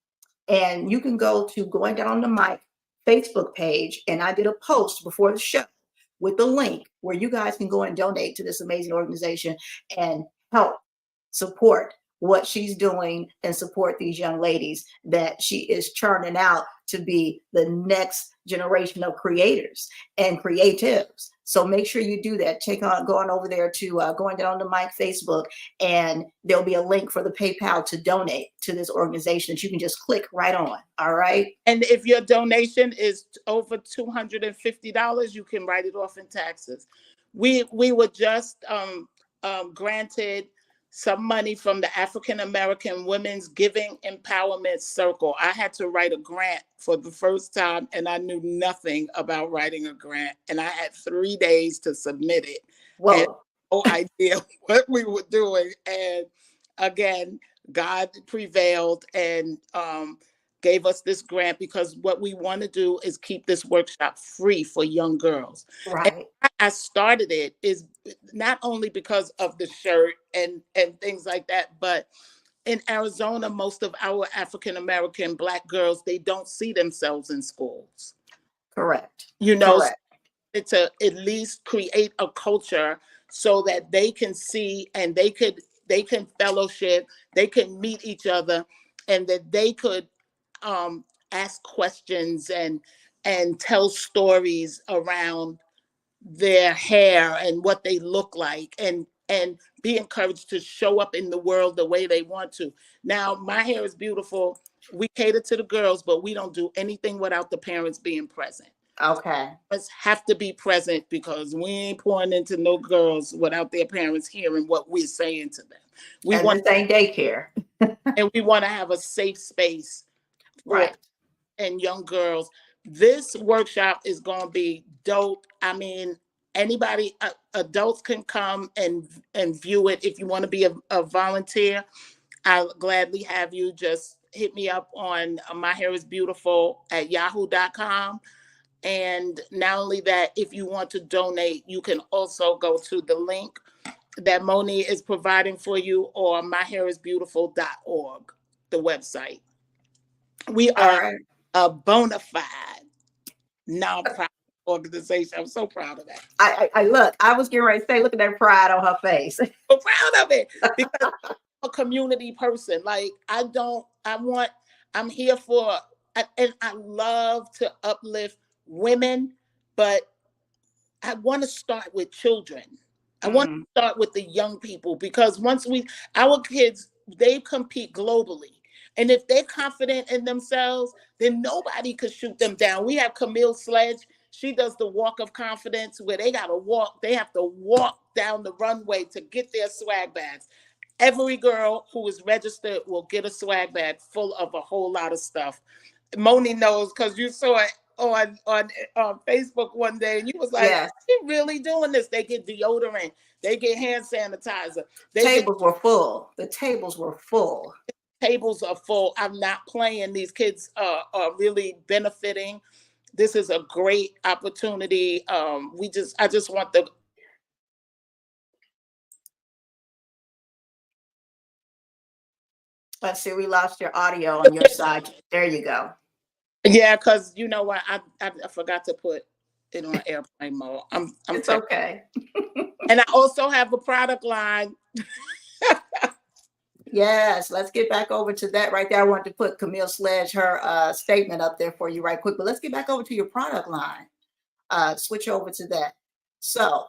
And you can go to Going Down on the Mic Facebook page. And I did a post before the show with the link where you guys can go and donate to this amazing organization and help support what she's doing and support these young ladies that she is churning out to be the next generation of creators and creatives. So make sure you do that. Go on over there to Going Down on the Mic Facebook, and there'll be a link for the PayPal to donate to this organization that you can just click right on. All right. And if your donation is over $250, you can write it off in taxes. We were just granted some money from the African American Women's Giving Empowerment Circle. I had to write a grant for the first time, and I knew nothing about writing a grant. And I had 3 days to submit it. Whoa. And no idea what we were doing. And again, God prevailed and gave us this grant, because what we want to do is keep this workshop free for young girls. Right. And I started it is not only because of the shirt and things like that, but in Arizona, most of our African American Black girls, they don't see themselves in schools. Correct. You know, Correct. to at least create a culture so that they can see and they can fellowship, they can meet each other, and that they could ask questions and tell stories around their hair and what they look like, and be encouraged to show up in the world the way they want to. Now, My Hair is Beautiful, we cater to the girls, but we don't do anything without the parents being present. Okay. Parents have to be present, because we ain't pouring into no girls without their parents hearing what we're saying to them. We And want this ain't daycare. and we want to have a safe space for Right. and young girls. This workshop is going to be dope. I mean, anybody, adults can come and view it. If you want to be a volunteer, I'll gladly have you. Just hit me up on myhairisbeautiful@yahoo.com. And not only that, if you want to donate, you can also go to the link that Moni is providing for you, or myhairisbeautiful.org, the website. We are a bona fide nonprofit organization. I'm so proud of that. I look, I was getting ready to say, look at that pride on her face. I'm proud of it, because I'm a community person. Like, I'm here for, and I love to uplift women, but I want to start with children. I want to start with the young people, because our kids, they compete globally. And if they're confident in themselves, then nobody could shoot them down. We have Camille Sledge. She does the walk of confidence, where they have to walk down the runway to get their swag bags. Every girl who is registered will get a swag bag full of a whole lot of stuff. Moni knows, because you saw it on Facebook one day, and you was like, Yes. "She really doing this?" They get deodorant, they get hand sanitizer. Were full. The tables were full. Tables are full. I'm not playing. These kids are really benefiting. This is a great opportunity. I just want the. Let's see, we lost your audio on your side. There you go. Yeah, because you know what, I forgot to put it on airplane mode. It's okay. And I also have a product line. Yes, let's get back over to that right there. I wanted to put Camille Sledge, her statement up there for you right quick, but let's get back over to your product line. Switch over to that. So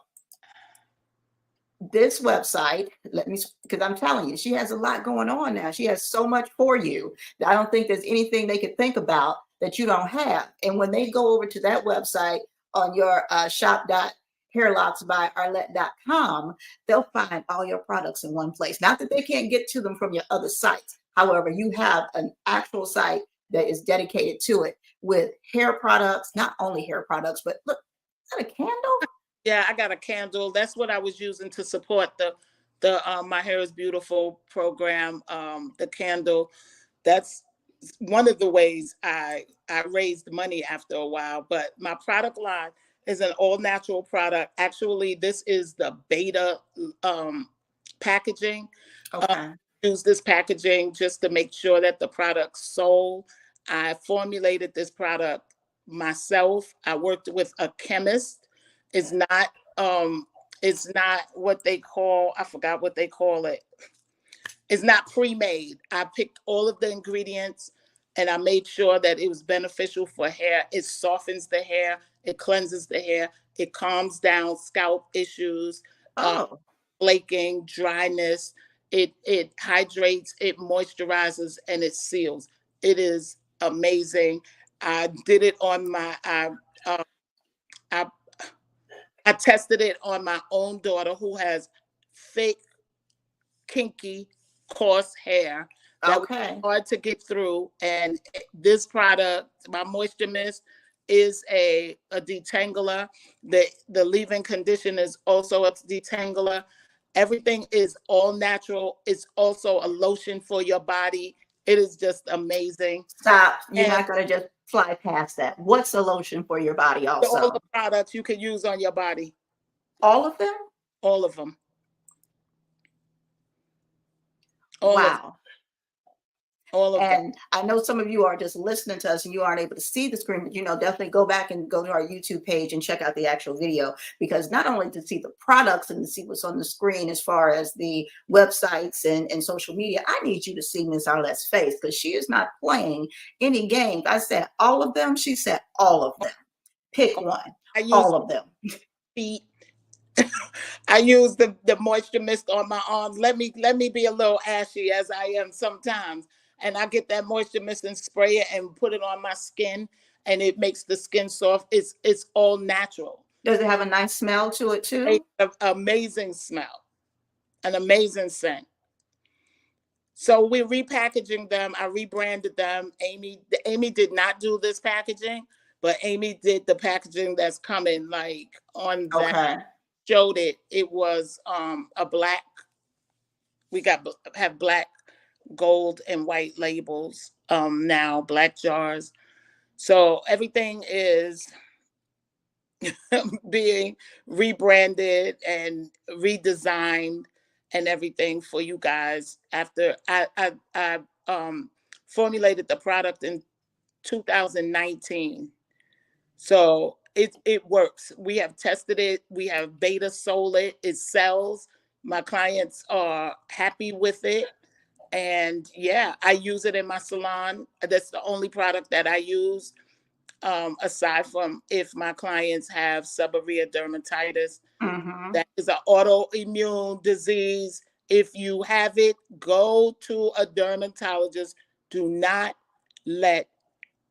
this website, because I'm telling you, she has a lot going on now. She has so much for you that I don't think there's anything they could think about that you don't have. And when they go over to that website on your shop.hairloksbyarlette.com, they'll find all your products in one place. Not that they can't get to them from your other sites. However, you have an actual site that is dedicated to it with hair products, not only hair products, but look, is that a candle? Yeah, I got a candle. That's what I was using to support the My Hair is Beautiful program, the candle. That's one of the ways I raised money after a while. But my product line is an all natural product. Actually, this is the beta packaging. Okay. Use this packaging just to make sure that the product's sold. I formulated this product myself. I worked with a chemist. It's not what they call, I forgot what they call it. It's not pre-made. I picked all of the ingredients and I made sure that it was beneficial for hair. It softens the hair, it cleanses the hair, it calms down scalp issues, Oh, flaking, dryness. It hydrates, it moisturizes, and it seals. It is amazing. I did it on my I tested it on my own daughter who has thick, kinky, coarse hair that was okay. hard to get through. And this product, my Moisture Mist, is a detangler. The leave-in conditioner is also a detangler. Everything is all natural. It's also a lotion for your body. It is just amazing. Stop. You're And not going to just fly past that. What's a lotion for your body all also? the products you can use on your body, All of them? all of them. All of them. Wow. All of them. And I know some of you are just listening to us and you aren't able to see the screen, but definitely go back and go to our YouTube page and check out the actual video, because not only to see the products and to see what's on the screen as far as the websites and social media, I need you to see Miss Arlette's face, because she is not playing any games. I said all of them. She said all of them. Pick one. All of them. Feet. I use the Moisture Mist on my arms. Let me be a little ashy as I am sometimes. And I get that Moisture Mist and spray it and put it on my skin, and it makes the skin soft. It's all natural. Does it have a nice smell to it too? Amazing smell, an amazing scent. So we're repackaging them. I rebranded them. Amy did not do this packaging, but Amy did the packaging that's coming, like on that. Okay. Showed it. It was a black. We have black, gold, and white labels now, black jars. So everything is being rebranded and redesigned and everything for you guys. After I formulated the product in 2019. So it works. We have tested it. We have beta sold it. It sells. My clients are happy with it. And yeah, I use it in my salon. That's the only product that I use, aside from if my clients have seborrheic dermatitis. Mm-hmm. That is an autoimmune disease. If you have it, go to a dermatologist. Do not let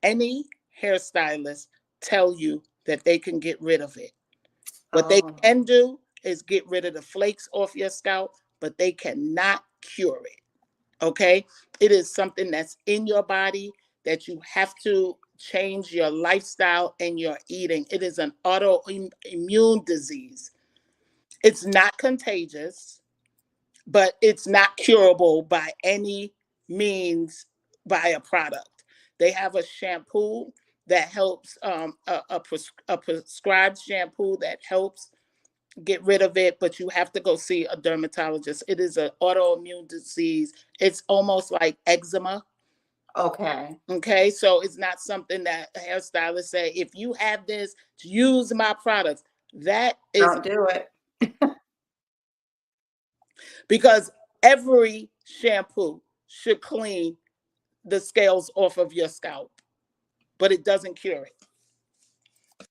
any hairstylist tell you that they can get rid of it. What they can do is get rid of the flakes off your scalp, but they cannot cure it. Okay? It is something that's in your body that you have to change your lifestyle and your eating. It is an autoimmune disease. It's not contagious, but it's not curable by any means by a product. They have a shampoo that helps, a prescribed shampoo that helps get rid of it, but you have to go see a dermatologist. It is an autoimmune disease. It's almost like eczema. Okay. Okay, so it's not something that hairstylists say, if you have this, use my products. That is, Don't do it. because every shampoo should clean the scales off of your scalp, but it doesn't cure it.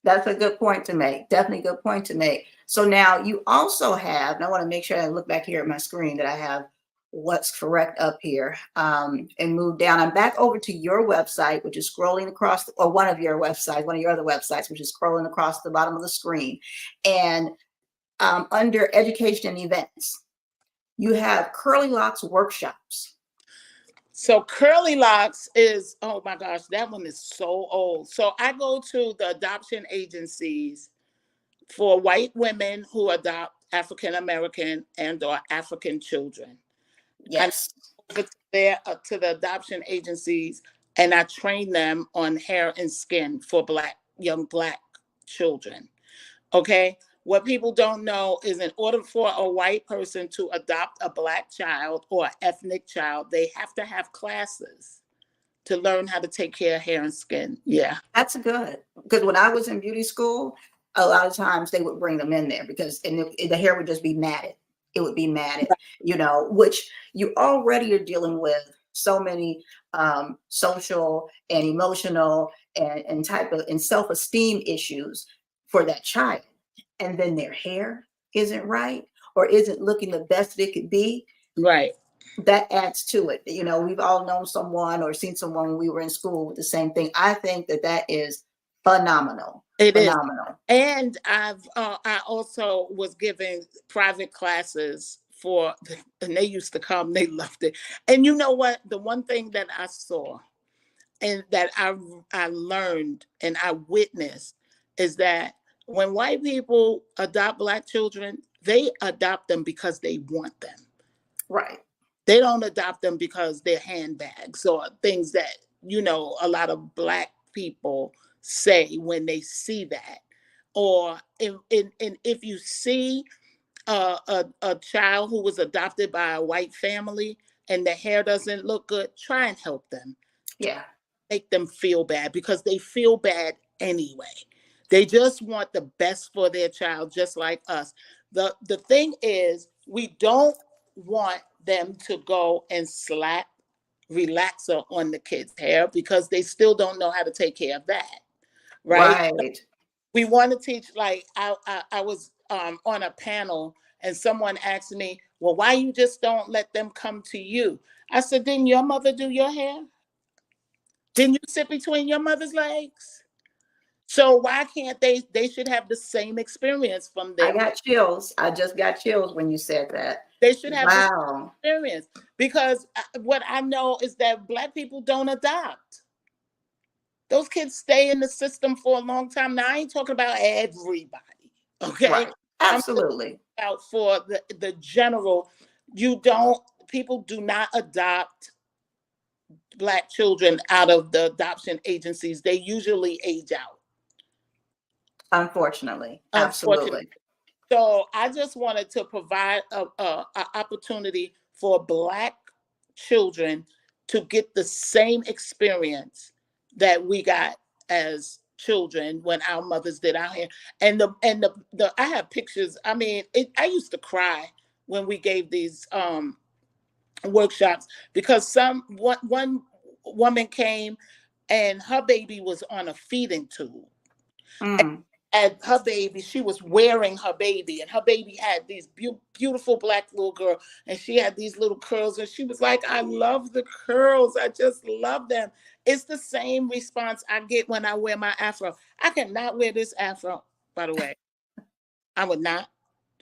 That's a good point to make. Definitely a good point to make. So now you also have, and I want to make sure I look back here at my screen that I have what's correct up here, and move down. I'm back over to your website, which is scrolling across, or one of your websites, one of your other websites, which is scrolling across the bottom of the screen. And under education and events, you have Curly Locks workshops. So Curly Locks is, oh my gosh, that one is so old. So I go to the adoption agencies for white women who adopt African American and or African children. Yes. Over to the adoption agencies, and I train them on hair and skin for young black children. Okay. What people don't know is in order for a white person to adopt a black child or ethnic child, they have to have classes to learn how to take care of hair and skin. Yeah. That's good. Because when I was in beauty school, a lot of times they would bring them in there because the hair would just be matted. It would be matted, which you already are dealing with so many social and emotional and type of and self-esteem issues for that child. And then their hair isn't right or isn't looking the best it could be. Right. That adds to it. We've all known someone or seen someone when we were in school with the same thing. I think that is phenomenal. It phenomenal. Is. And I also was giving private classes and they used to come, they loved it. And you know what? The one thing that I saw and that I learned and I witnessed is that when white people adopt black children, they adopt them because they want them. Right. They don't adopt them because they're handbags or things that, a lot of black people say when they see that. Or if you see a child who was adopted by a white family and the hair doesn't look good, try and help them. Yeah. Make them feel bad because they feel bad anyway. They just want the best for their child, just like us. The thing is, we don't want them to go and slap relaxer on the kids' hair because they still don't know how to take care of that. Right. We want to teach, like I was on a panel and someone asked me, well, why you just don't let them come to you? I said, didn't your mother do your hair? Didn't you sit between your mother's legs? So why can't they should have the same experience from them. I got chills. I just got chills when you said that. They should have the same experience because what I know is that black people don't adopt. Those kids stay in the system for a long time. Now, I ain't talking about everybody, okay? Right. Absolutely. I'm talking about for the general, people do not adopt black children out of the adoption agencies. They usually age out. Unfortunately. Absolutely. So I just wanted to provide a opportunity for black children to get the same experience that we got as children when our mothers did our hair. And I have pictures. I mean, I used to cry when we gave these workshops because one woman came and her baby was on a feeding tube. And her baby, she was wearing her baby, and her baby had these beautiful black little girl, and she had these little curls, and she was like, I love the curls. I just love them. It's the same response I get when I wear my afro. I cannot wear this afro, by the way. I would not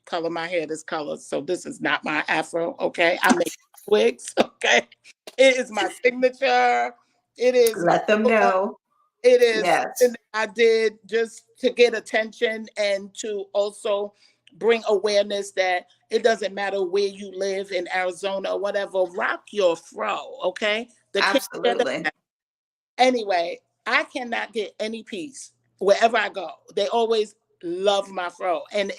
color my hair this color, so this is not my afro, okay? I make wigs, okay? It is my signature. It is. Let them know. It is. Yes. And I did just to get attention and to also bring awareness that it doesn't matter where you live in Arizona or whatever, rock your fro, okay? Absolutely. Anyway, I cannot get any peace wherever I go. They always love my fro. And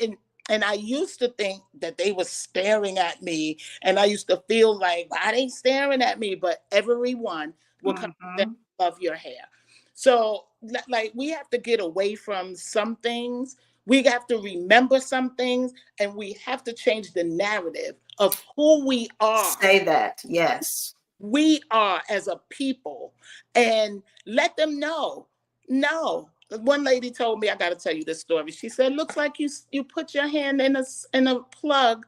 I used to think that they were staring at me, and I used to feel like, why they staring at me? But everyone will come and love your hair. So, like, we have to get away from some things. We have to remember some things, and we have to change the narrative of who we are. Say that, yes. We are as a people, and let them know. No, one lady told me, I got to tell you this story. She said, looks like you put your hand in a plug,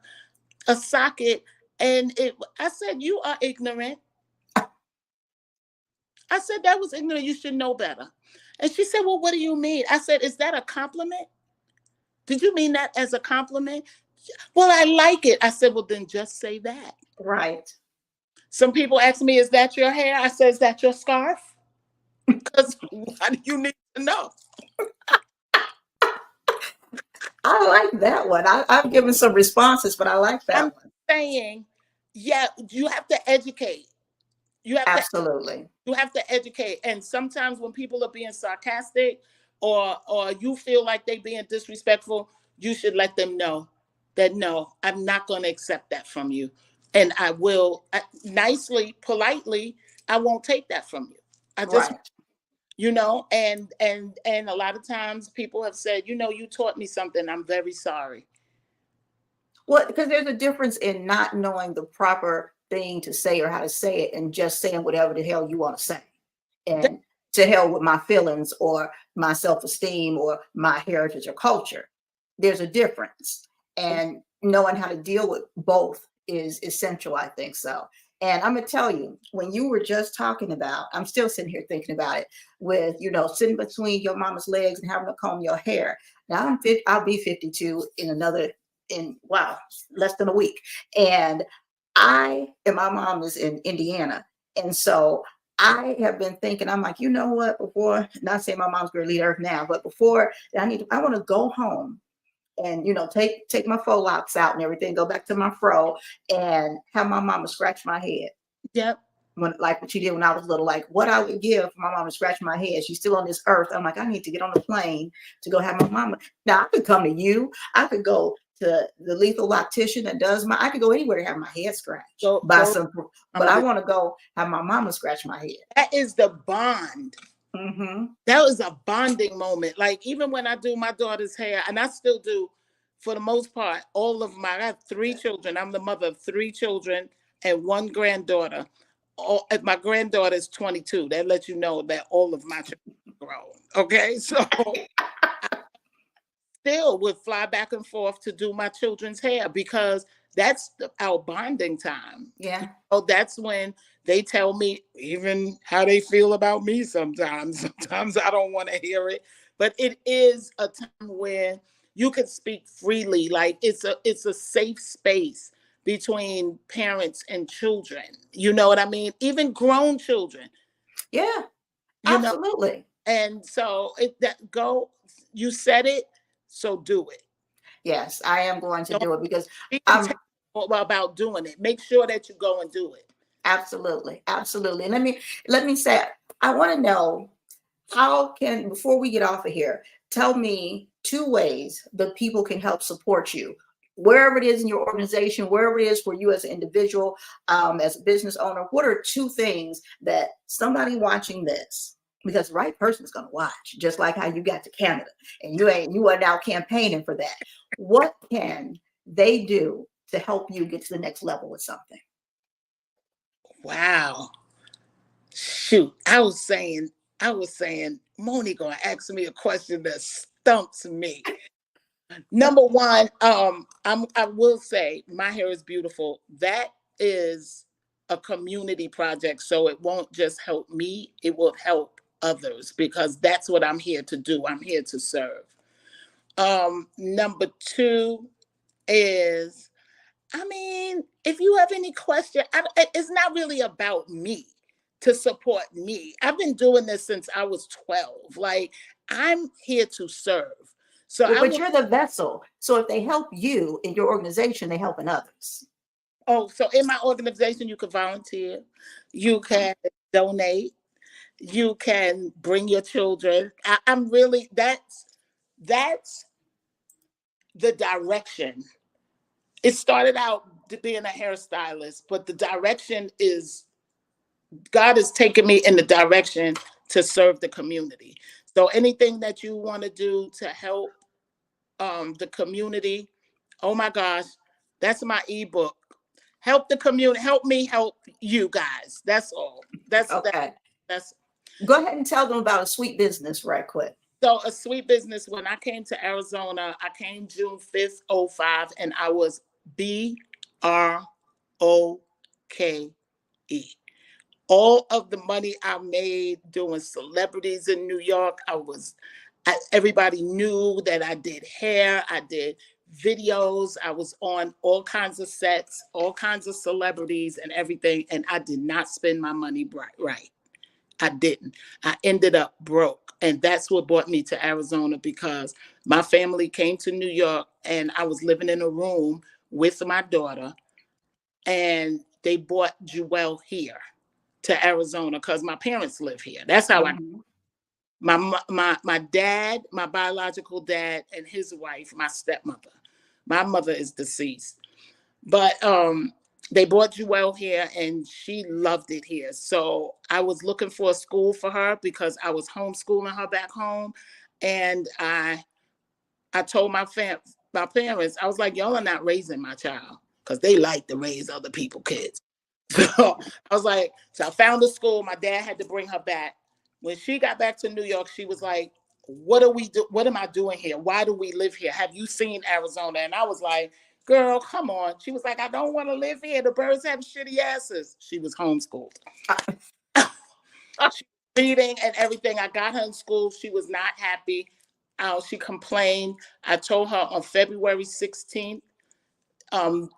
a socket, and I said, you are ignorant. I said, that was ignorant. You should know better. And she said, well, what do you mean? I said, is that a compliment? Did you mean that as a compliment? Well, I like it. I said, well, then just say that. Right. Some people ask me, is that your hair? I said, is that your scarf? Because why do you need to know? I like that one. I've given some responses, but I like that I'm one. saying, yeah, you have to educate. You have to Absolutely. you have to educate. And sometimes when people are being sarcastic or you feel like they being disrespectful, you should let them know that no, I'm not going to accept that from you. And I will nicely, politely, I won't take that from you. I just, Right. and a lot of times people have said, you taught me something. I'm very sorry. Well, because there's a difference in not knowing the proper thing to say or how to say it and just saying whatever the hell you want to say. That- And to hell with my feelings or my self-esteem or my heritage or culture. There's a difference. And knowing how to deal with both is essential, I think so. And I'm gonna tell you, when you were just talking about, I'm still sitting here thinking about it with, sitting between your mama's legs and having to comb your hair. Now I'll be 52 in wow, less than a week. And my mom is in Indiana. And so I have been thinking, I'm like, you know what, before, not saying my mom's going to leave earth now, but before I want to go home and, take my faux locks out and everything, go back to my fro and have my mama scratch my head. Yep. Like what she did when I was little, like what I would give for my mama to scratch my head. She's still on this earth. I'm like, I need to get on the plane to go have my mama. Now I could come to you. I could go to the lethal loctician that does I could go anywhere to have my head scratched but I want to go have my mama scratch my head. That is the bond. Mm-hmm. That was a bonding moment. Like even when I do my daughter's hair, and I still do, for the most part, I have 3 children. I'm the mother of 3 children and 1 granddaughter. My granddaughter is 22. That lets you know that all of my children are grown. Okay, so I still would fly back and forth to do my children's hair because that's our bonding time. Yeah. That's when they tell me even how they feel about me sometimes. Sometimes I don't want to hear it, but it is a time where you can speak freely. Like it's a safe space between parents and children. You know what I mean? Even grown children. Yeah, You know, absolutely. and so you said it, so do it. Yes, I am going to do it because Be I'm intentional about doing it. Make sure that you go and do it. absolutely. And let me say, I want to know before we get off of here, tell me 2 ways that people can help support you. Wherever it is in your organization, wherever it is for you as an individual, as a business owner, what are 2 things that somebody watching this, because the right person is going to watch, just like how you got to Canada and you are now campaigning for that. What can they do to help you get to the next level with something? Wow. Shoot. I was saying, Moni gonna ask me a question that stumps me. Number one, I will say My Hair is Beautiful. That is a community project. So it won't just help me, it will help others because that's what I'm here to do. I'm here to serve. Number 2 is, if you have any question, it's not really about me to support me. I've been doing this since I was 12. Like I'm here to serve. So But you're the vessel. So if they help you in your organization, they helping others. So in my organization, you can volunteer, you can donate, you can bring your children. I'm really, that's the direction. It started out being a hairstylist, but the direction is God has taken me in the direction to serve the community. So anything that you want to do to help the community, oh my gosh, that's my ebook. Help the community, help me help you guys. That's all. Okay. That's Go ahead and tell them about a sweet business right quick. So a sweet business, when I came to Arizona, I came June 5th, 05, and I was BROKE. All of the money I made doing celebrities in New York, everybody knew that I did hair, I did videos, I was on all kinds of sets, all kinds of celebrities and everything, and I did not spend my money right. I didn't. I ended up broke. And that's what brought me to Arizona, because my family came to New York and I was living in a room with my daughter, and they brought Jewel here to Arizona because my parents live here. That's how I, Mhm. my dad, my biological dad, and his wife, my stepmother. My mother is deceased. But they brought Jewel here and she loved it here. So I was looking for a school for her because I was homeschooling her back home. And I told my parents, I was like, y'all are not raising my child, because they like to raise other people's kids. So I was like, so I found a school. My dad had to bring her back. When she got back to New York, she was like, what am I doing here? Why do we live here? Have you seen Arizona? And I was like, girl, come on. She was like, I don't want to live here. The birds have shitty asses. She was homeschooled. She was reading and everything. I got her in school. She was not happy. She complained. I told her on February 16th,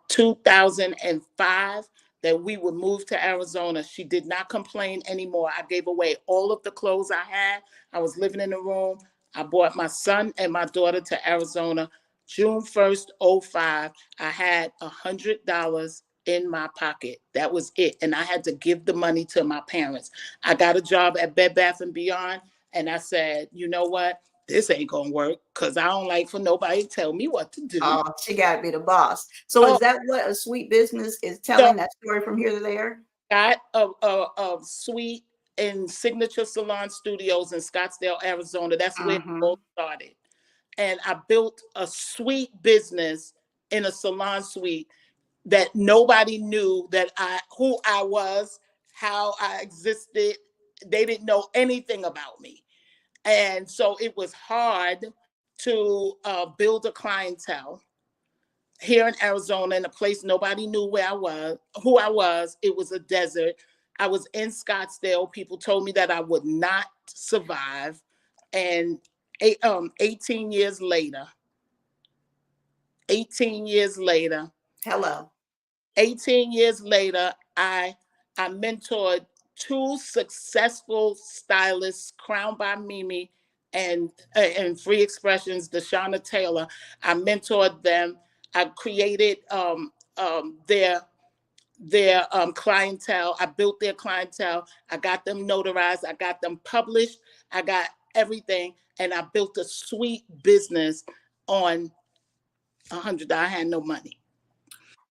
2005, that we would move to Arizona. She did not complain anymore. I gave away all of the clothes I had. I was living in a room. I brought my son and my daughter to Arizona. June 1st, 05, I had $100 in my pocket. That was it. And I had to give the money to my parents. I got a job at Bed Bath & Beyond. And I said, you know what? This ain't gonna work, because I don't like for nobody to tell me what to do. Oh, she got to be the boss. So is that what a sweet business is, telling that story from here to there? Got a suite in Signature Salon Studios in Scottsdale, Arizona. That's where it all started. And I built a sweet business in a salon suite that nobody knew who I was, how I existed. They didn't know anything about me. And so it was hard to build a clientele here in Arizona, in a place nobody knew who I was. It was a desert. I was in Scottsdale. People told me that I would not survive. And 18 years later, Hello. 18 years later, I mentored two successful stylists, Crown by Mimi and Free Expressions, Deshauna Taylor. I mentored them. I created their clientele. I built their clientele. I got them notarized. I got them published. I got everything, and I built a sweet business on $100. I had no money.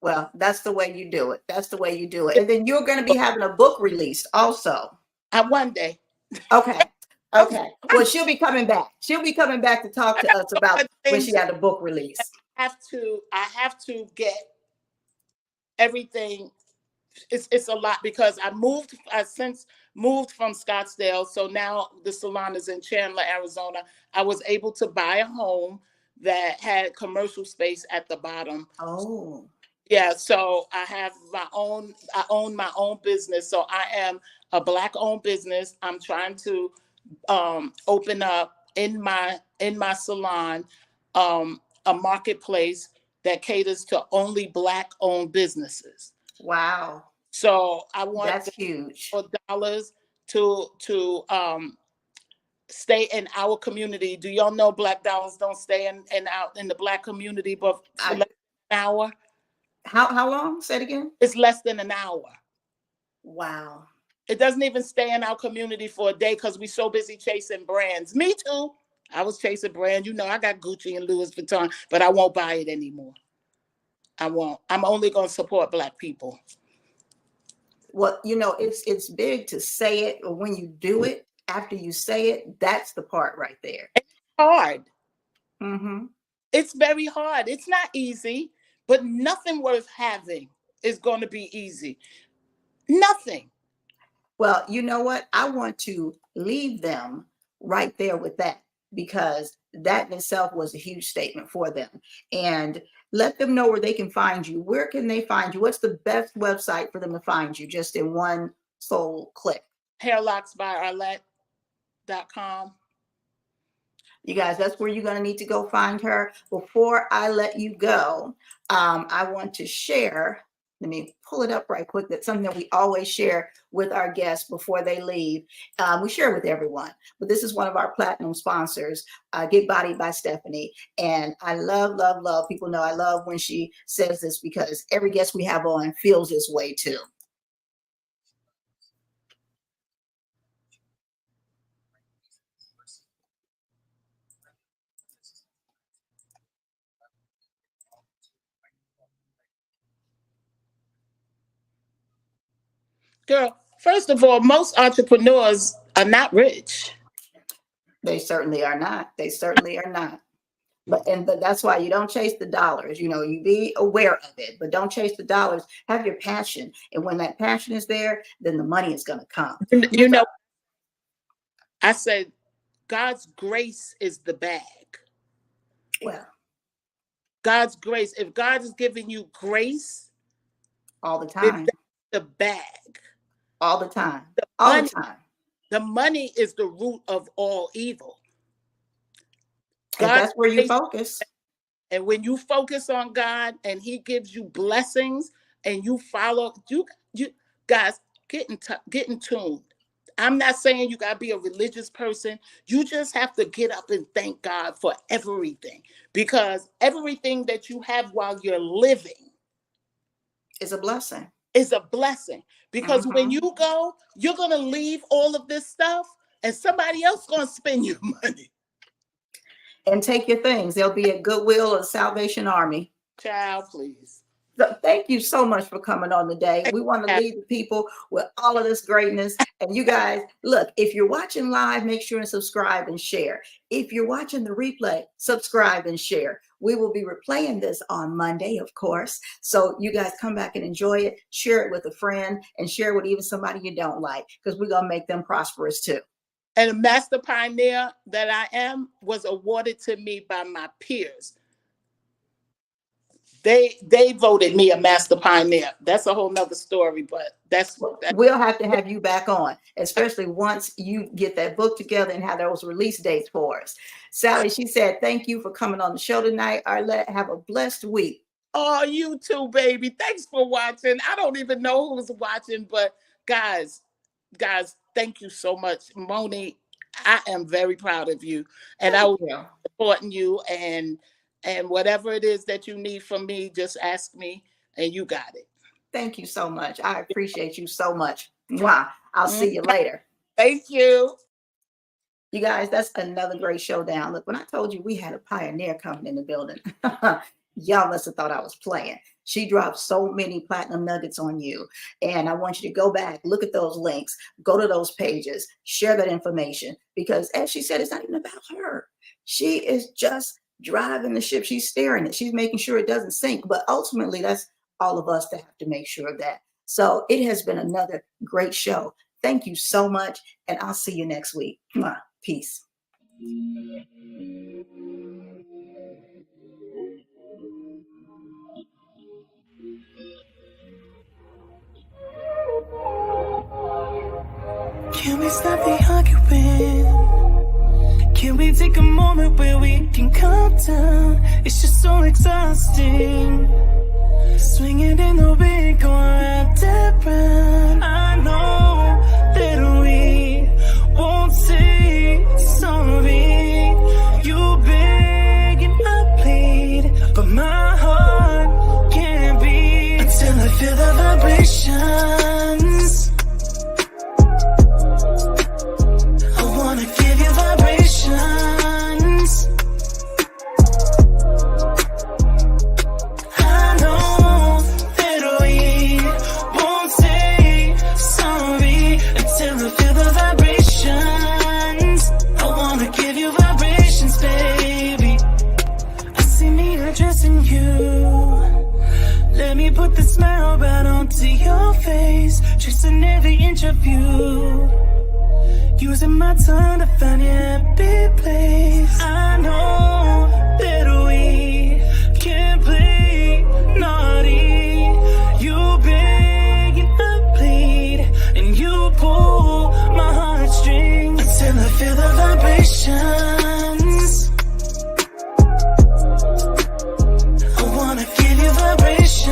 Well, that's the way you do it. That's the way you do it. And then you're going to be having a book released also. One day. Okay. Okay. Well, she'll be coming back. She'll be coming back to talk to us about when she had the book release. I have to get everything. It's a lot, because I since moved from Scottsdale. So now the salon is in Chandler, Arizona. I was able to buy a home that had commercial space at the bottom. Oh. Yeah, so I own my own business. So I am a Black owned business. I'm trying to open up in my salon a marketplace that caters to only Black owned businesses. Wow. So I want that's huge for dollars to stay in our community. Do y'all know Black dollars don't stay out in the Black community, but for less than an hour? How long? Say it again. It's less than an hour. Wow. It doesn't even stay in our community for a day because we're so busy chasing brands. Me too. I was chasing brands. You know, I got Gucci and Louis Vuitton, but I won't buy it anymore. I won't. I'm only going to support Black people. Well, you know, it's big to say it, but when you do it, after you say it, that's the part right there. It's hard. Mm-hmm. It's very hard. It's not easy, but nothing worth having is going to be easy. Nothing. Well, you know what? I want to leave them right there with that, because that in itself was a huge statement for them. And let them know where they can find you. Where can they find you? What's the best website for them to find you, just in one sole click? HAIRLOKS by Arlette.com. You guys, that's where you're going to need to go find her. Before I let you go, I want to share let me pull it up right quick. That's something that we always share with our guests before they leave. We share with everyone, but this is one of our platinum sponsors, Get Bodied by Stephanie. And I love, love, love. People know I love when she says this because every guest we have on feels this way too. Girl, first of all, most entrepreneurs are not rich. They certainly are not. They certainly are not. But that's why you don't chase the dollars. You know, you be aware of it, but don't chase the dollars. Have your passion. And when that passion is there, then the money is going to come. You know, I said, God's grace is the bag. Well, God's grace. If God is giving you grace, all the time. The bag. All the time. All the time. The money is the root of all evil. And that's where you focus. And when you focus on God and he gives you blessings and you follow, you guys, get in tune. I'm not saying you got to be a religious person. You just have to get up and thank God for everything, because everything that you have while you're living is a blessing. Is a blessing. Because when you go, you're going to leave all of this stuff and somebody else going to spend your money. And take your things. They'll be at Goodwill or Salvation Army. Child, please. So thank you so much for coming on today. We want to leave the people with all of this greatness. And you guys, look, if you're watching live, make sure and subscribe and share. If you're watching the replay, subscribe and share. We will be replaying this on Monday, of course. So you guys come back and enjoy it. Share it with a friend and share it with even somebody you don't like, because we're going to make them prosperous too. And a master pioneer that I am was awarded to me by my peers. They voted me a master pioneer. That's a whole nother story, but that's we'll have to have you back on, especially once you get that book together and have those release dates for us. Sally, she said, thank you for coming on the show tonight. Arlette, have a blessed week. Oh, you too, baby. Thanks for watching. I don't even know who's watching, but guys, thank you so much. Moni, I am very proud of you. And I will be supporting you, and whatever it is that you need from me, just ask me and you got it. Thank you so much. I appreciate you so much. Mwah. I'll see you later. Thank you. You guys, that's another great showdown. Look, when I told you we had a pioneer coming in the building, y'all must have thought I was playing. She dropped so many platinum nuggets on you. And I want you to go back, look at those links, go to those pages, share that information, because as she said, it's not even about her. She is just driving the ship. She's steering it. She's making sure it doesn't sink. But ultimately, that's all of us that have to make sure of that. So it has been another great show. Thank you so much. And I'll see you next week. Peace. Can we stop the arguing? Can we take a moment where we can calm down? It's just so exhausting. Swinging in the wind, going round and round. I know that we won't say sorry. You beg and I plead, but my heart can't beat until I feel the vibrations. I wanna give you vibrations. I know that we won't say sorry until I feel the vibrations. I wanna give you vibrations, baby. I see me addressing you. Let me put the smile right onto your face, tracing every inch of you. Using my tongue to find your happy place. I know that we can't play naughty. You beg and I plead, and you pull my heartstrings until I feel the vibration.